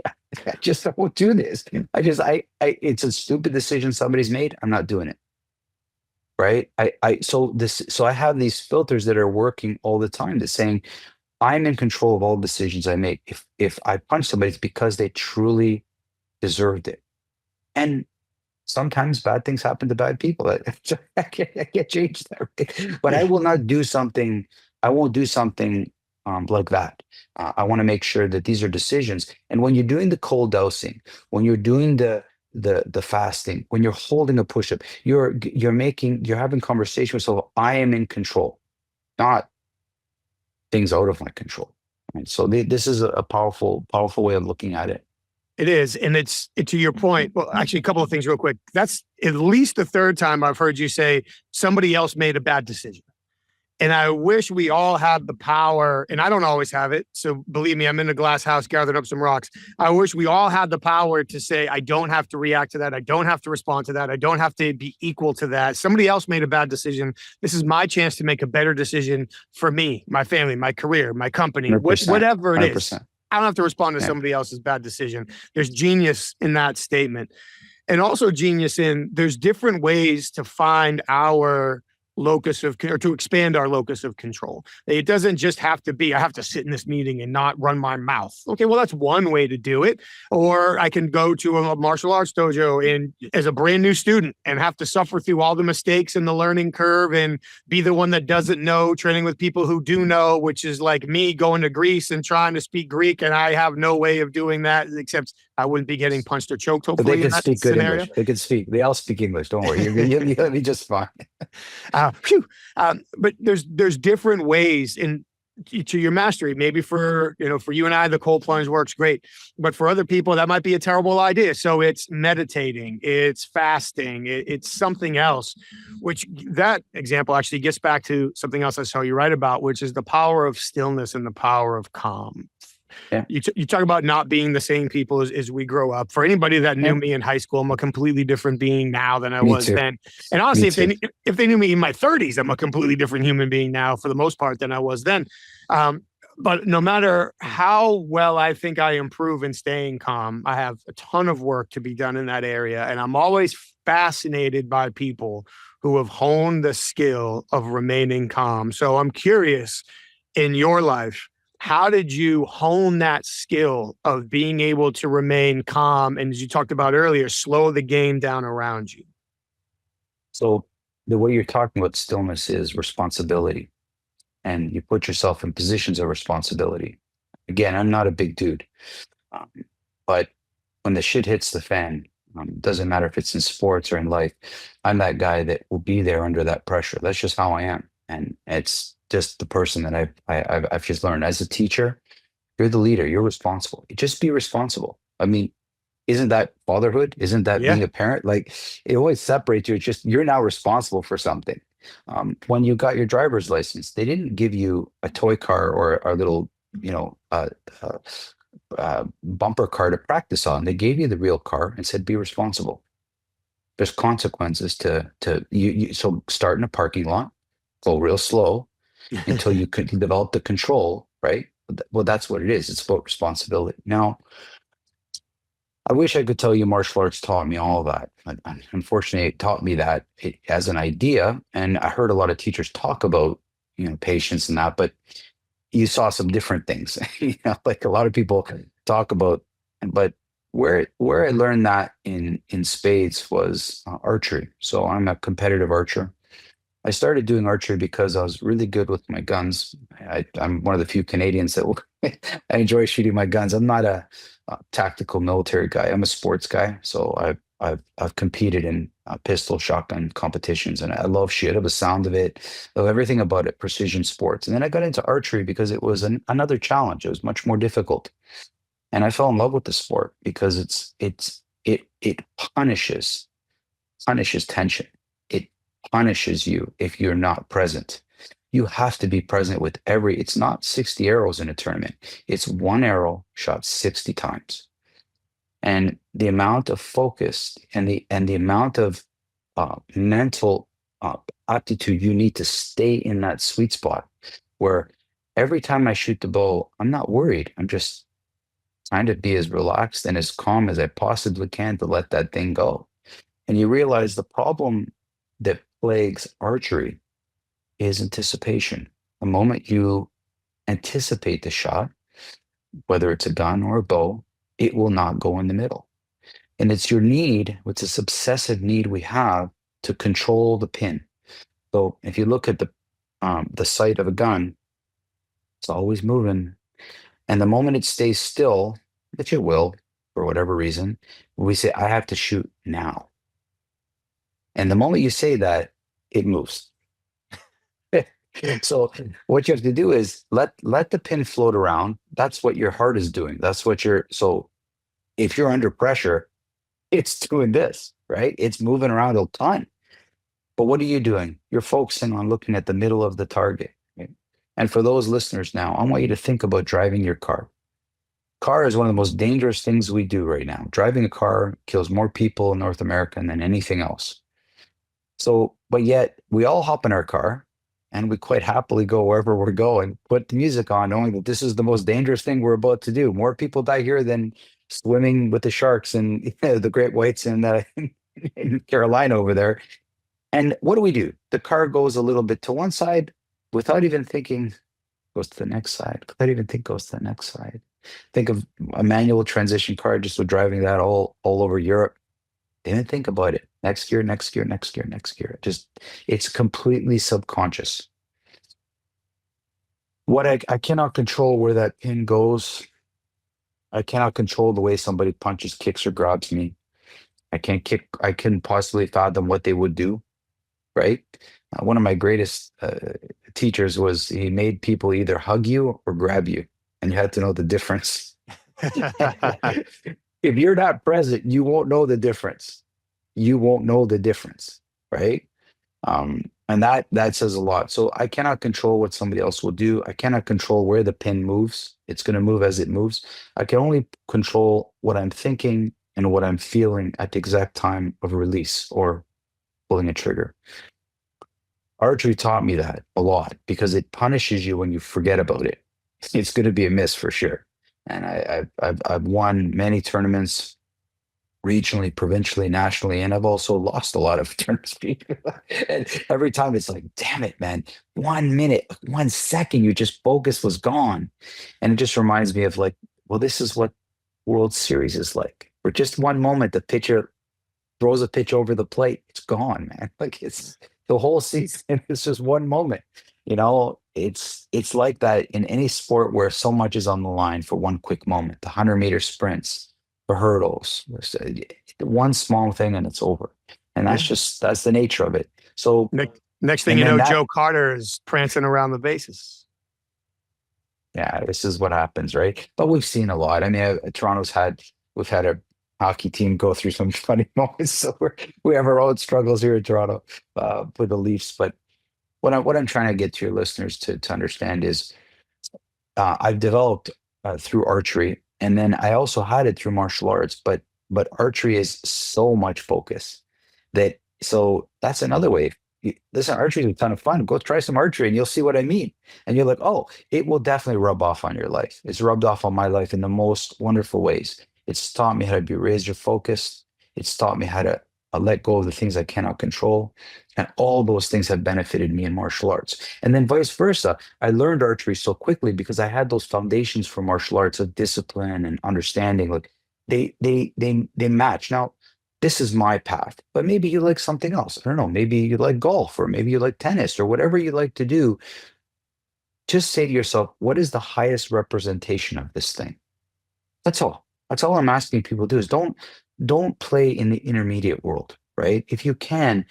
I just won't do this. It's a stupid decision somebody's made. I'm not doing it. Right. So I have these filters that are working all the time that's saying, I'm in control of all decisions I make. If I punch somebody, it's because they truly deserved it. And sometimes bad things happen to bad people. I can't change that. Right? But I will not do something. I won't do something like that. I want to make sure that these are decisions. And when you're doing the cold dosing, when you're doing the fasting, when you're holding a push-up, you're having conversation with yourself. I am in control, not things out of my control. Right? So this is a powerful, powerful way of looking at it. It is. And to your point. Well, actually, a couple of things real quick. That's at least the third time I've heard you say somebody else made a bad decision. And I wish we all had the power, and I don't always have it. So believe me, I'm in a glass house gathering up some rocks. I wish we all had the power to say, I don't have to react to that. I don't have to respond to that. I don't have to be equal to that. Somebody else made a bad decision. This is my chance to make a better decision for me, my family, my career, my company, 100%. whatever it is. 100%. I don't have to respond to Yeah. somebody else's bad decision. There's genius in that statement. And also genius in there's different ways to find our locus of, or to expand our locus of control. It doesn't just have to be, I have to sit in this meeting and not run my mouth. Okay, well, that's one way to do it. Or I can go to a martial arts dojo and as a brand new student and have to suffer through all the mistakes in the learning curve and be the one that doesn't know, training with people who do know, which is like me going to Greece and trying to speak Greek. And I have no way of doing that except I wouldn't be getting punched or choked, But hopefully, they in can that speak good scenario. English. They can speak. They all speak English. Don't worry. You'll be just fine. But there's different ways in to your mastery. Maybe for you and I, the cold plunge works great, but for other people that might be a terrible idea. So it's meditating, it's fasting, it's something else. Which that example actually gets back to something else I saw you write about, which is the power of stillness and the power of calm. Yeah. You talk about not being the same people as we grow up. For anybody that knew me in high school, I'm a completely different being now than I was then. And honestly, if they knew me in my 30s, I'm a completely different human being now for the most part than I was then. But no matter how well I think I improve in staying calm, I have a ton of work to be done in that area. And I'm always fascinated by people who have honed the skill of remaining calm. So I'm curious, in your life, how did you hone that skill of being able to remain calm? And as you talked about earlier, slow the game down around you. So the way you're talking about stillness is responsibility, and you put yourself in positions of responsibility. Again, I'm not a big dude, um, but when the shit hits the fan, doesn't matter if it's in sports or in life, I'm that guy that will be there under that pressure. That's just how I am, and it's just the person that I've just learned as a teacher. You're the leader. You're responsible. Just be responsible. I mean, isn't that fatherhood? Isn't that Yeah. being a parent? Like it always separates you. It's just you're now responsible for something. When you got your driver's license, they didn't give you a toy car or a little, you know, bumper car to practice on. They gave you the real car and said, "Be responsible." There's consequences to you. So start in a parking lot, go real slow until you can develop the control, right? Well, that's what it is. It's about responsibility. Now, I wish I could tell you martial arts taught me all that. Unfortunately, it taught me that as an idea, and I heard a lot of teachers talk about, patience and that, but you saw some different things. Like a lot of people talk about, but where I learned that in spades was archery. So I'm a competitive archer. I started doing archery because I was really good with my guns. I'm one of the few Canadians that will I enjoy shooting my guns. I'm not a tactical military guy. I'm a sports guy. So I've competed in pistol shotgun competitions, and I love shit. I love the sound of it. I love everything about it. Precision sports. And then I got into archery because it was another challenge. It was much more difficult, and I fell in love with the sport because it punishes tension. It punishes you if you're not present. You have to be present with it's not 60 arrows in a tournament. It's one arrow shot 60 times. And the amount of focus and the amount of mental aptitude you need to stay in that sweet spot where every time I shoot the bow, I'm not worried. I'm just trying to be as relaxed and as calm as I possibly can to let that thing go. And you realize the problem that plagues archery is anticipation. The moment you anticipate the shot, whether it's a gun or a bow, it will not go in the middle. And it's your need, it's this obsessive need we have to control the pin. So if you look at the sight of a gun, it's always moving. And the moment it stays still, which it will for whatever reason, we say, I have to shoot now. And the moment you say that, it moves. So what you have to do is let the pin float around. That's what your heart is doing. That's what you're so if you're under pressure, it's doing this, right? It's moving around a ton. But what are you doing? You're focusing on looking at the middle of the target. Right? And for those listeners now, I want you to think about driving your car. Car is one of the most dangerous things we do right now. Driving a car kills more people in North America than anything else. So, but yet we all hop in our car and we quite happily go wherever we're going, put the music on, knowing that this is the most dangerous thing we're about to do. More people die here than swimming with the sharks and the great whites in Carolina over there. And what do? The car goes a little bit to one side without even thinking, goes to the next side, without even think goes to the next side. Think of a manual transmission car, just with driving that all over Europe. Didn't think about it. Next gear, next gear, next gear, next gear. Just it's completely subconscious. What I cannot control where that pin goes. I cannot control the way somebody punches, kicks, or grabs me. I can possibly fathom what they would do, right? One of my greatest teachers was he made people either hug you or grab you, and you had to know the difference. If you're not present, you won't know the difference. You won't know the difference, right? And that says a lot. So I cannot control what somebody else will do. I cannot control where the pin moves. It's going to move as it moves. I can only control what I'm thinking and what I'm feeling at the exact time of release or pulling a trigger. Archery taught me that a lot because it punishes you when you forget about it. It's going to be a miss for sure. And I've won many tournaments regionally, provincially, nationally, and I've also lost a lot of tournaments. And every time it's like, damn it, man, 1 minute, 1 second, you just focus was gone. And it just reminds me of like, well, this is what World Series is like. For just one moment, the pitcher throws a pitch over the plate, it's gone, man. Like it's the whole season. It's just one moment. It's like that in any sport where so much is on the line for one quick moment. The 100-meter sprints, the hurdles, one small thing and it's over. And that's the nature of it. So next thing you know, Joe Carter is prancing around the bases. Yeah, this is what happens, right? But we've seen a lot. I mean, we've had a hockey team go through some funny moments. So we have our own struggles here in Toronto with the Leafs. But what I'm trying to get to your listeners to understand is I've developed through archery, and then I also had it through martial arts. But archery is so much focus so that's another way. Listen, archery is a ton of fun. Go try some archery, and you'll see what I mean. And you're like, oh, it will definitely rub off on your life. It's rubbed off on my life in the most wonderful ways. It's taught me how to be razor focused. It's taught me how to let go of the things I cannot control. And all those things have benefited me in martial arts. And then vice versa. I learned archery so quickly because I had those foundations for martial arts of discipline and understanding. Like they match. Now, this is my path, but maybe you like something else. I don't know. Maybe you like golf, or maybe you like tennis, or whatever you like to do. Just say to yourself, what is the highest representation of this thing? That's all. That's all I'm asking people to do is don't play in the intermediate world, right? If you can,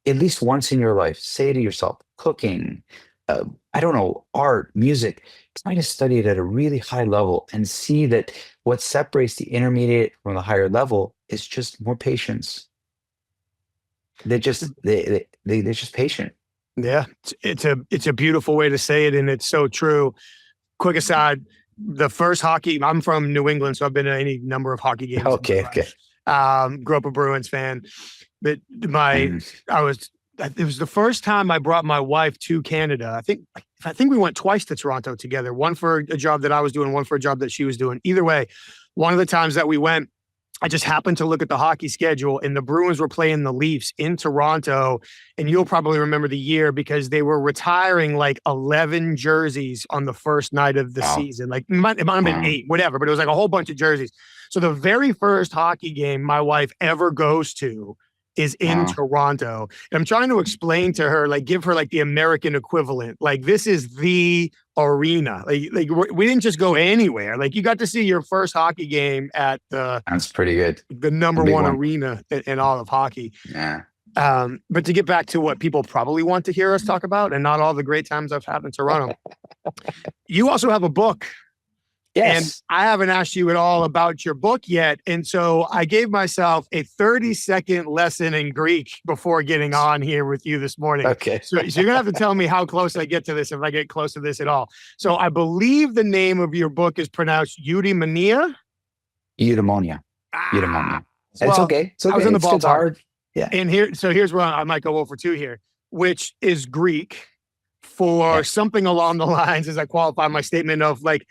at least once in your life, say to yourself, cooking, I don't know, art, music, try to study it at a really high level and see that what separates the intermediate from the higher level is just more patience. They're just patient. Yeah, it's a beautiful way to say it, and it's so true. Quick aside, the first hockey, I'm from New England, so I've been to any number of hockey games. Okay. Grew up a Bruins fan, but it was the first time I brought my wife to Canada. I think we went twice to Toronto together, one for a job that I was doing, one for a job that she was doing. Either way, one of the times that we went, I just happened to look at the hockey schedule, and the Bruins were playing the Leafs in Toronto. And you'll probably remember the year because they were retiring like 11 jerseys on the first night of the season. Like it might have been 8, whatever, but it was like a whole bunch of jerseys. So the very first hockey game my wife ever goes to is in Toronto. And I'm trying to explain to her, like, give her like the American equivalent. Like, this is the arena. Like we didn't just go anywhere. Like, you got to see your first hockey game at That's pretty good. The number one arena in all of hockey. Yeah. But to get back to what people probably want to hear us talk about, and not all the great times I've had in Toronto, you also have a book. And Yes. I haven't asked you at all about your book yet. And so I gave myself a 30-second lesson in Greek before getting on here with you this morning. Okay. So you're going to have to tell me how close I get to this, if I get close to this at all. So I believe the name of your book is pronounced Eudaimonia. Eudaimonia. Ah, Eudaimonia. It's well, okay. It's I was okay. in the It's ballpark. hard. Yeah. And here's where I might go 0 for 2 here, which is Greek for Yeah. something along the lines, as I qualify my statement, of like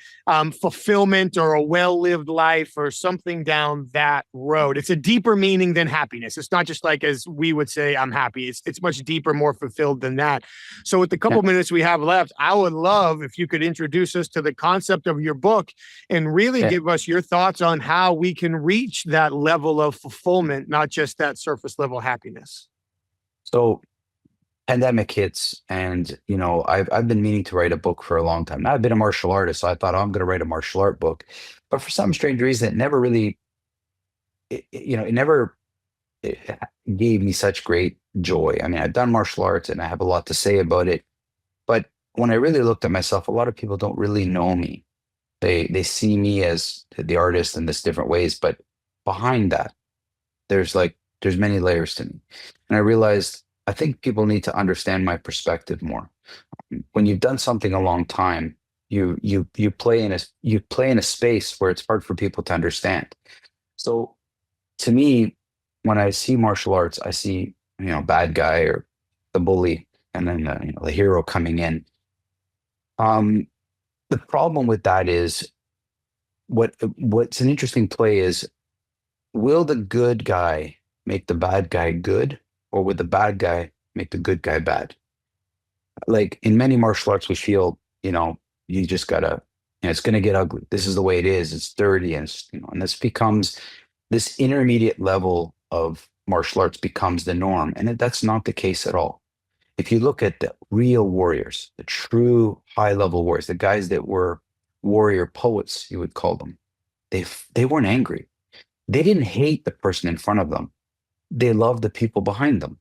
fulfillment or a well-lived life or something down that road. It's a deeper meaning than happiness. It's not just like, as we would say, I'm happy. It's much deeper, more fulfilled than that. So with the couple minutes we have left, I would love if you could introduce us to the concept of your book and really Yeah. give us your thoughts on how we can reach that level of fulfillment, not just that surface level happiness. So pandemic hits, and I've been meaning to write a book for a long time. Now, I've been a martial artist, so I thought, oh, I'm going to write a martial art book. But for some strange reason, it never really, it never it gave me such great joy. I mean, I've done martial arts and I have a lot to say about it. But when I really looked at myself, a lot of people don't really know me. They see me as the artist in this different ways, but behind that, there's many layers to me. And I realized I think people need to understand my perspective more. When you've done something a long time, you play in a space where it's hard for people to understand. So to me, when I see martial arts, I see, bad guy or the bully, and then the hero coming in. Um, the problem with that is what's an interesting play is, will the good guy make the bad guy good, or would the bad guy make the good guy bad? Like in many martial arts, we feel, you just gotta, it's gonna get ugly. This is the way it is. It's dirty, and and this becomes this intermediate level of martial arts becomes the norm, and that's not the case at all. If you look at the real warriors, the true high level warriors, the guys that were warrior poets, you would call them, they weren't angry. They didn't hate the person in front of them. They loved the people behind them.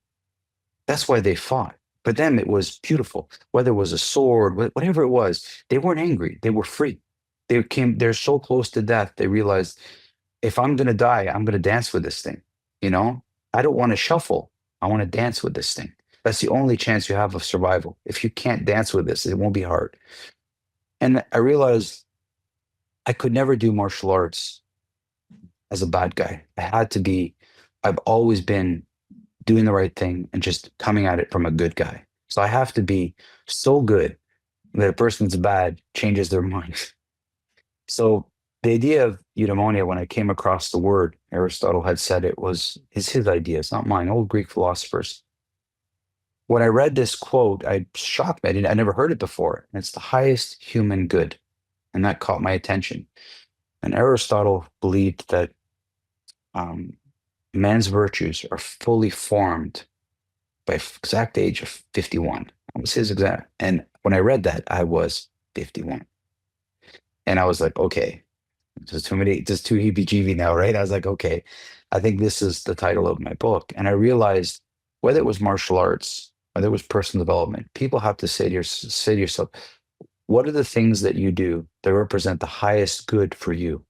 That's why they fought. For them, it was beautiful. Whether it was a sword, whatever it was, they weren't angry. They were free. They're so close to death. They realized, if I'm going to die, I'm going to dance with this thing. You know, I don't want to shuffle. I want to dance with this thing. That's the only chance you have of survival. If you can't dance with this, it won't be hard. And I realized I could never do martial arts as a bad guy. I've always been doing the right thing and just coming at it from a good guy. So I have to be so good that a person that's bad changes their mind. So the idea of eudaimonia, when I came across the word, Aristotle had said is his idea. It's not mine. Old Greek philosophers. When I read this quote, I shocked me. I never heard it before. And it's the highest human good. And that caught my attention. And Aristotle believed that man's virtues are fully formed by exact age of 51. That was his exact. And when I read that, I was 51. And I was like, okay, there's too heebie-jeebie now, right? I was like, okay, I think this is the title of my book. And I realized, whether it was martial arts, whether it was personal development, people have to say to yourself, what are the things that you do that represent the highest good for you?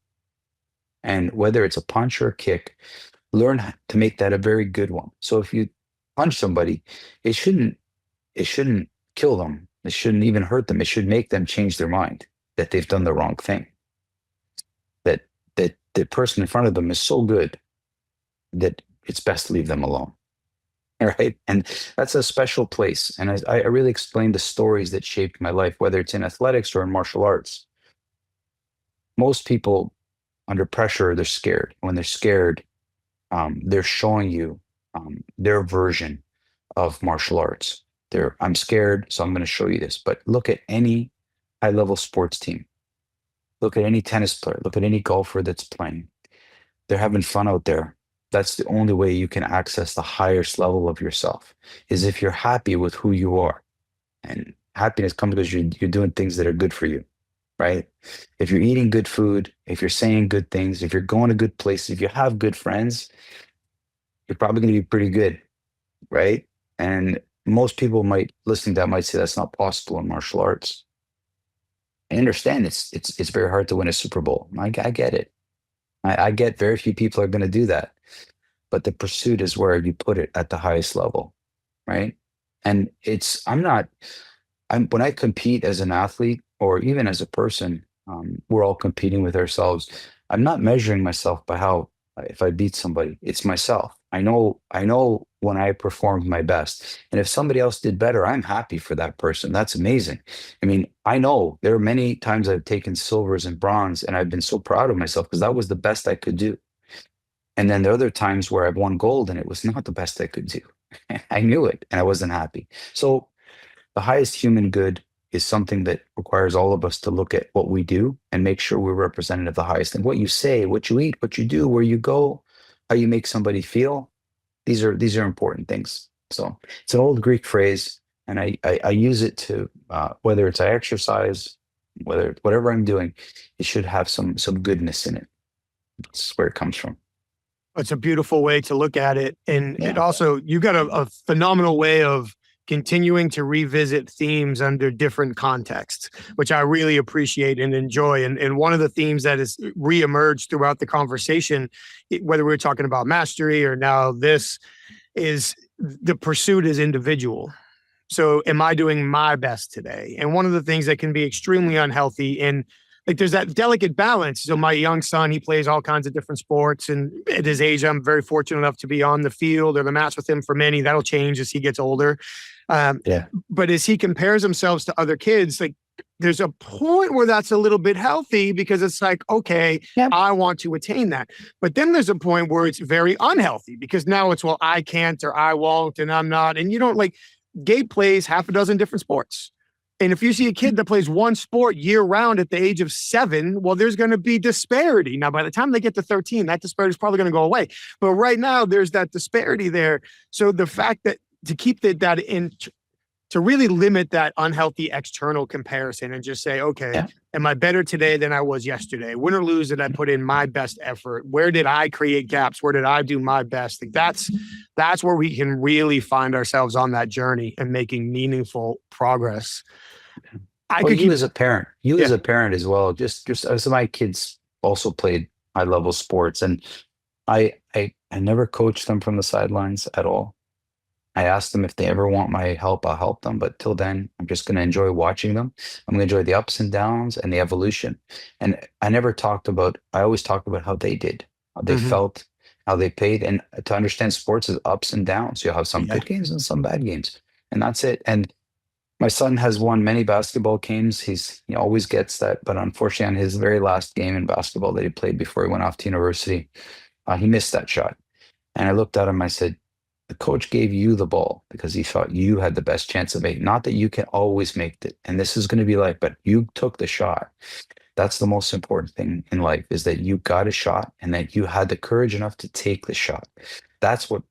And whether it's a punch or a kick, learn to make that a very good one. So if you punch somebody, it shouldn't kill them. It shouldn't even hurt them. It should make them change their mind that they've done the wrong thing. That the person in front of them is so good that it's best to leave them alone. All right. And that's a special place. And I really explained the stories that shaped my life, whether it's in athletics or in martial arts. Most people under pressure, they're scared. When they're scared, they're showing you their version of martial arts. I'm scared, so I'm going to show you this. But look at any high level sports team. Look at any tennis player. Look at any golfer that's playing. They're having fun out there. That's the only way you can access the highest level of yourself, is if you're happy with who you are. And happiness comes because you're doing things that are good for you, right? If you're eating good food, if you're saying good things, if you're going to good places, if you have good friends, you're probably going to be pretty good, right? And most people might listening to that might say that's not possible in martial arts. I understand it's very hard to win a Super Bowl. I get it. I get very few people are going to do that. But the pursuit is where you put it at the highest level, right? And I'm not, when I compete as an athlete or even as a person, we're all competing with ourselves. I'm not measuring myself by how, if I beat somebody, it's myself. I know when I performed my best. And if somebody else did better, I'm happy for that person. That's amazing. I mean, I know there are many times I've taken silvers and bronze and I've been so proud of myself because that was the best I could do. And then there are other times where I've won gold and it was not the best I could do. I knew it and I wasn't happy. So the highest human good is something that requires all of us to look at what we do and make sure we're representative of the highest. And what you say, what you eat, what you do, where you go, how you make somebody feel, these are important things. So it's an old Greek phrase, and I use it to whether it's I exercise, whatever I'm doing, it should have some goodness in it. That's where it comes from. It's a beautiful way to look at it. And it Yeah. also, you got a phenomenal way of continuing to revisit themes under different contexts, which I really appreciate and enjoy. And one of the themes that has reemerged throughout the conversation, whether we're talking about mastery or now this, is the pursuit is individual. So am I doing my best today? And one of the things that can be extremely unhealthy, and like there's that delicate balance. So my young son, he plays all kinds of different sports. And at his age, I'm very fortunate enough to be on the field or the mats with him for many. That'll change as he gets older. Yeah. But as he compares himself to other kids, like there's a point where that's a little bit healthy because it's like, okay, Yep. I want to attain that. But then there's a point where it's very unhealthy because now it's, well, I can't or I won't and I'm not. And you don't like, Gabe plays half a dozen different sports. And if you see a kid that plays one sport year round at the age of 7, well, there's going to be disparity. Now, by the time they get to 13, that disparity is probably going to go away. But right now, there's that disparity there. So the fact that to keep that in, to really limit that unhealthy external comparison and just say, okay, Yeah. am I better today than I was yesterday? Win or lose, did I put in my best effort? Where did I create gaps? Where did I do my best? Like that's where we can really find ourselves on that journey and making meaningful progress. Well, you as a parent, as a parent as well, just as my kids also played high level sports, and I never coached them from the sidelines at all. I asked them if they ever want my help, I'll help them. But till then, I'm just going to enjoy watching them. I'm going to enjoy the ups and downs and the evolution. And I always talked about how they did, how they felt, how they played. And to understand sports is ups and downs. You'll have some good games and some bad games. And that's it. And my son has won many basketball games. He always gets that. But unfortunately, on his very last game in basketball that he played before he went off to university, he missed that shot. And I looked at him, I said, the coach gave you the ball because he thought you had the best chance of making. Not that you can always make it, and this is going to be like, but you took the shot. That's the most important thing in life is that you got a shot and that you had the courage enough to take the shot. That's what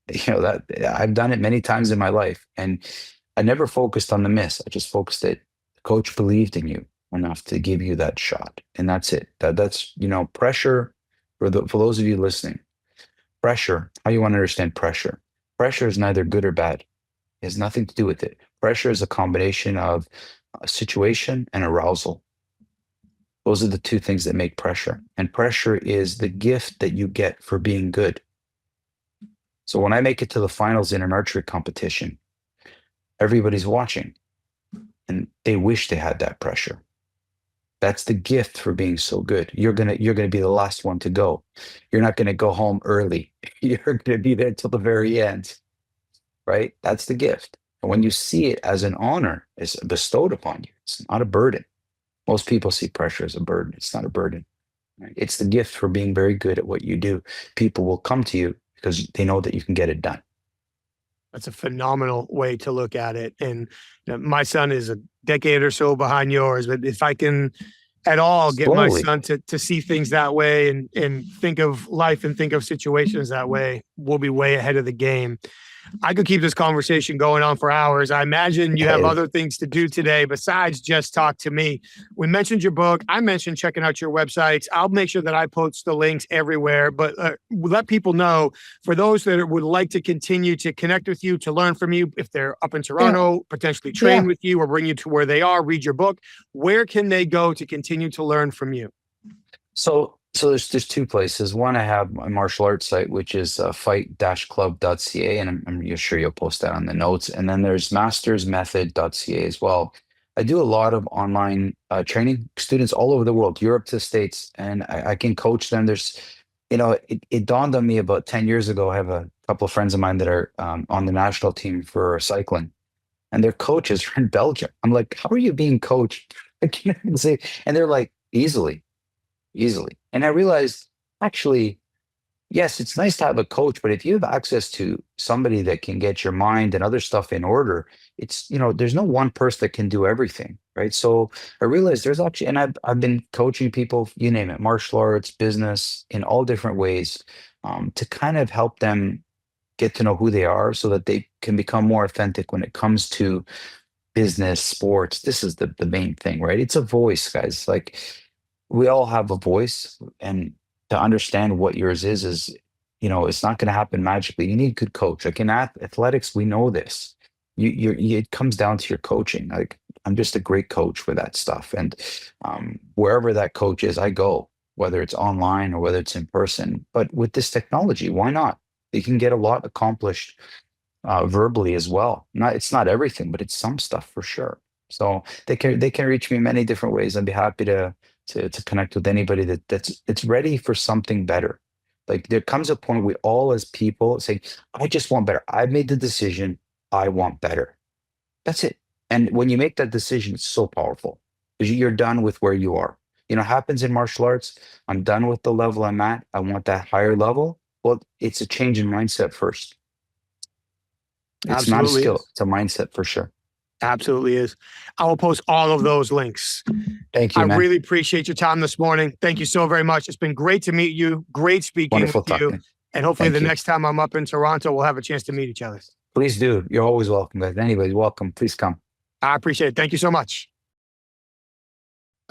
that I've done it many times in my life, and I never focused on the miss. I just focused that the coach believed in you enough to give you that shot, and that's it. That's pressure for those of you listening. Pressure, how you want to understand pressure. Pressure is neither good or bad. It has nothing to do with it. Pressure is a combination of a situation and arousal. Those are the two things that make pressure. And pressure is the gift that you get for being good. So when I make it to the finals in an archery competition, everybody's watching and they wish they had that pressure. That's the gift for being so good. You're gonna be the last one to go. You're not gonna go home early. You're gonna be there till the very end, right? That's the gift. And when you see it as an honor, it's bestowed upon you. It's not a burden. Most people see pressure as a burden. It's not a burden. Right? It's the gift for being very good at what you do. People will come to you because they know that you can get it done. That's a phenomenal way to look at it. And my son is a decade or so behind yours, but if I can at all get my son to see things that way and think of life and think of situations that way, we'll be way ahead of the game. I could keep this conversation going on for hours. I imagine you have other things to do today besides just talk to me. We mentioned your book. I mentioned checking out your websites. I'll make sure that I post the links everywhere, but let people know, for those that would like to continue to connect with you, to learn from you, if they're up in Toronto, potentially train with you or bring you to where they are, read your book, where can they go to continue to learn from you? So there's two places. One, I have my martial arts site, which is fight-club.ca, and I'm sure you'll post that on the notes. And then there's mastersmethod.ca as well. I do a lot of online training, students all over the world, Europe to the States, and I can coach them. It dawned on me about 10 years ago. I have a couple of friends of mine that are on the national team for cycling, and their coaches are in Belgium. I'm like, how are you being coached? I can't even say, and they're like, easily. And I realized, actually, yes, it's nice to have a coach, but if you have access to somebody that can get your mind and other stuff in order, there's no one person that can do everything, right? So I realized there's actually, and I've been coaching people, you name it, martial arts, business, in all different ways, to kind of help them get to know who they are so that they can become more authentic when it comes to business, sports. This is the main thing, right? It's a voice, guys. Like, we all have a voice, and to understand what yours is it's not going to happen magically. You need a good coach. Like in athletics, we know this. It comes down to your coaching. Like, I'm just a great coach for that stuff, and wherever that coach is, I go, whether it's online or whether it's in person. But with this technology, why not? You can get a lot accomplished verbally as well. It's not everything, but it's some stuff for sure. So they can reach me in many different ways. I'd be happy to connect with anybody that's ready for something better. Like, there comes a point we all as people say, I just want better. I've made the decision. I want better. That's it. And when you make that decision, it's so powerful because you're done with where you are. It happens in martial arts. I'm done with the level I'm at. I want that higher level. Well, it's a change in mindset first. It's not a Absolutely skill. is. It's a mindset for sure. Absolutely is. I will post all of those links. Thank you, I man. really appreciate your time this morning. Thank you so very much. It's been great to meet you. Great speaking Wonderful with you. talking. And hopefully Thank you. next time I'm up in Toronto, we'll have a chance to meet each other. Please do. You're always welcome, guys. Anybody's welcome. Please come. I appreciate it. Thank you so much.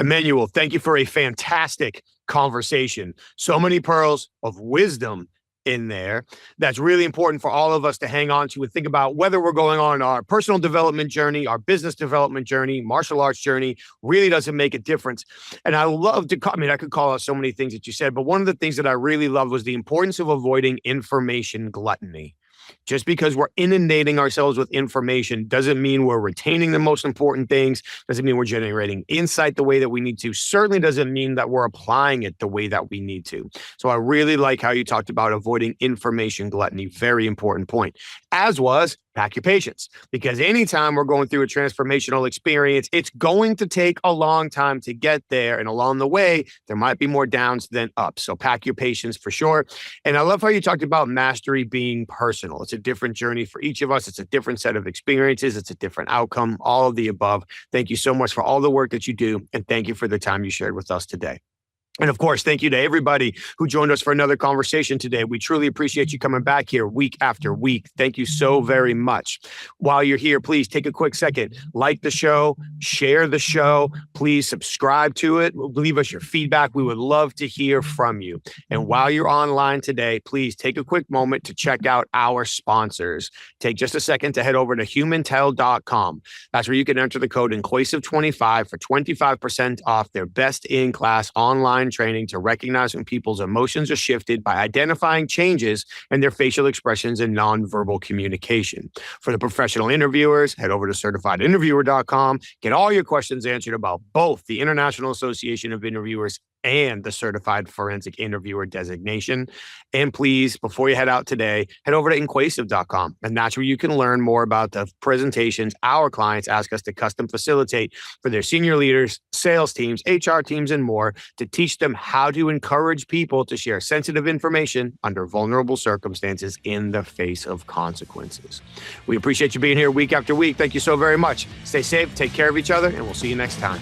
Emmanuel, thank you for a fantastic conversation. So many pearls of wisdom in there that's really important for all of us to hang on to and think about, whether we're going on our personal development journey, our business development journey, martial arts journey. Really doesn't make a difference. And I I could call out so many things that you said, but one of the things that I really loved was the importance of avoiding information gluttony. Just because we're inundating ourselves with information doesn't mean we're retaining the most important things, doesn't mean we're generating insight the way that we need to, certainly doesn't mean that we're applying it the way that we need to. So I really like how you talked about avoiding information gluttony. Very important point. As was, pack your patience, because anytime we're going through a transformational experience, it's going to take a long time to get there. And along the way, there might be more downs than ups. So pack your patience for sure. And I love how you talked about mastery being personal. It's a different journey for each of us. It's a different set of experiences. It's a different outcome, all of the above. Thank you so much for all the work that you do. And thank you for the time you shared with us today. And of course, thank you to everybody who joined us for another conversation today. We truly appreciate you coming back here week after week. Thank you so very much. While you're here, please take a quick second, like the show, share the show, please subscribe to it. Leave us your feedback. We would love to hear from you. And while you're online today, please take a quick moment to check out our sponsors. Take just a second to head over to humantel.com. That's where you can enter the code INCLUSIVE25 for 25% off their best-in-class online training to recognize when people's emotions are shifted by identifying changes in their facial expressions and nonverbal communication. For the professional interviewers, head over to certifiedinterviewer.com. Get all your questions answered about both the International Association of Interviewers and the Certified Forensic Interviewer designation. And please, before you head out today, head over to inquasive.com. And that's where you can learn more about the presentations our clients ask us to custom facilitate for their senior leaders, sales teams, HR teams, and more, to teach them how to encourage people to share sensitive information under vulnerable circumstances in the face of consequences. We appreciate you being here week after week. Thank you so very much. Stay safe, take care of each other, and we'll see you next time.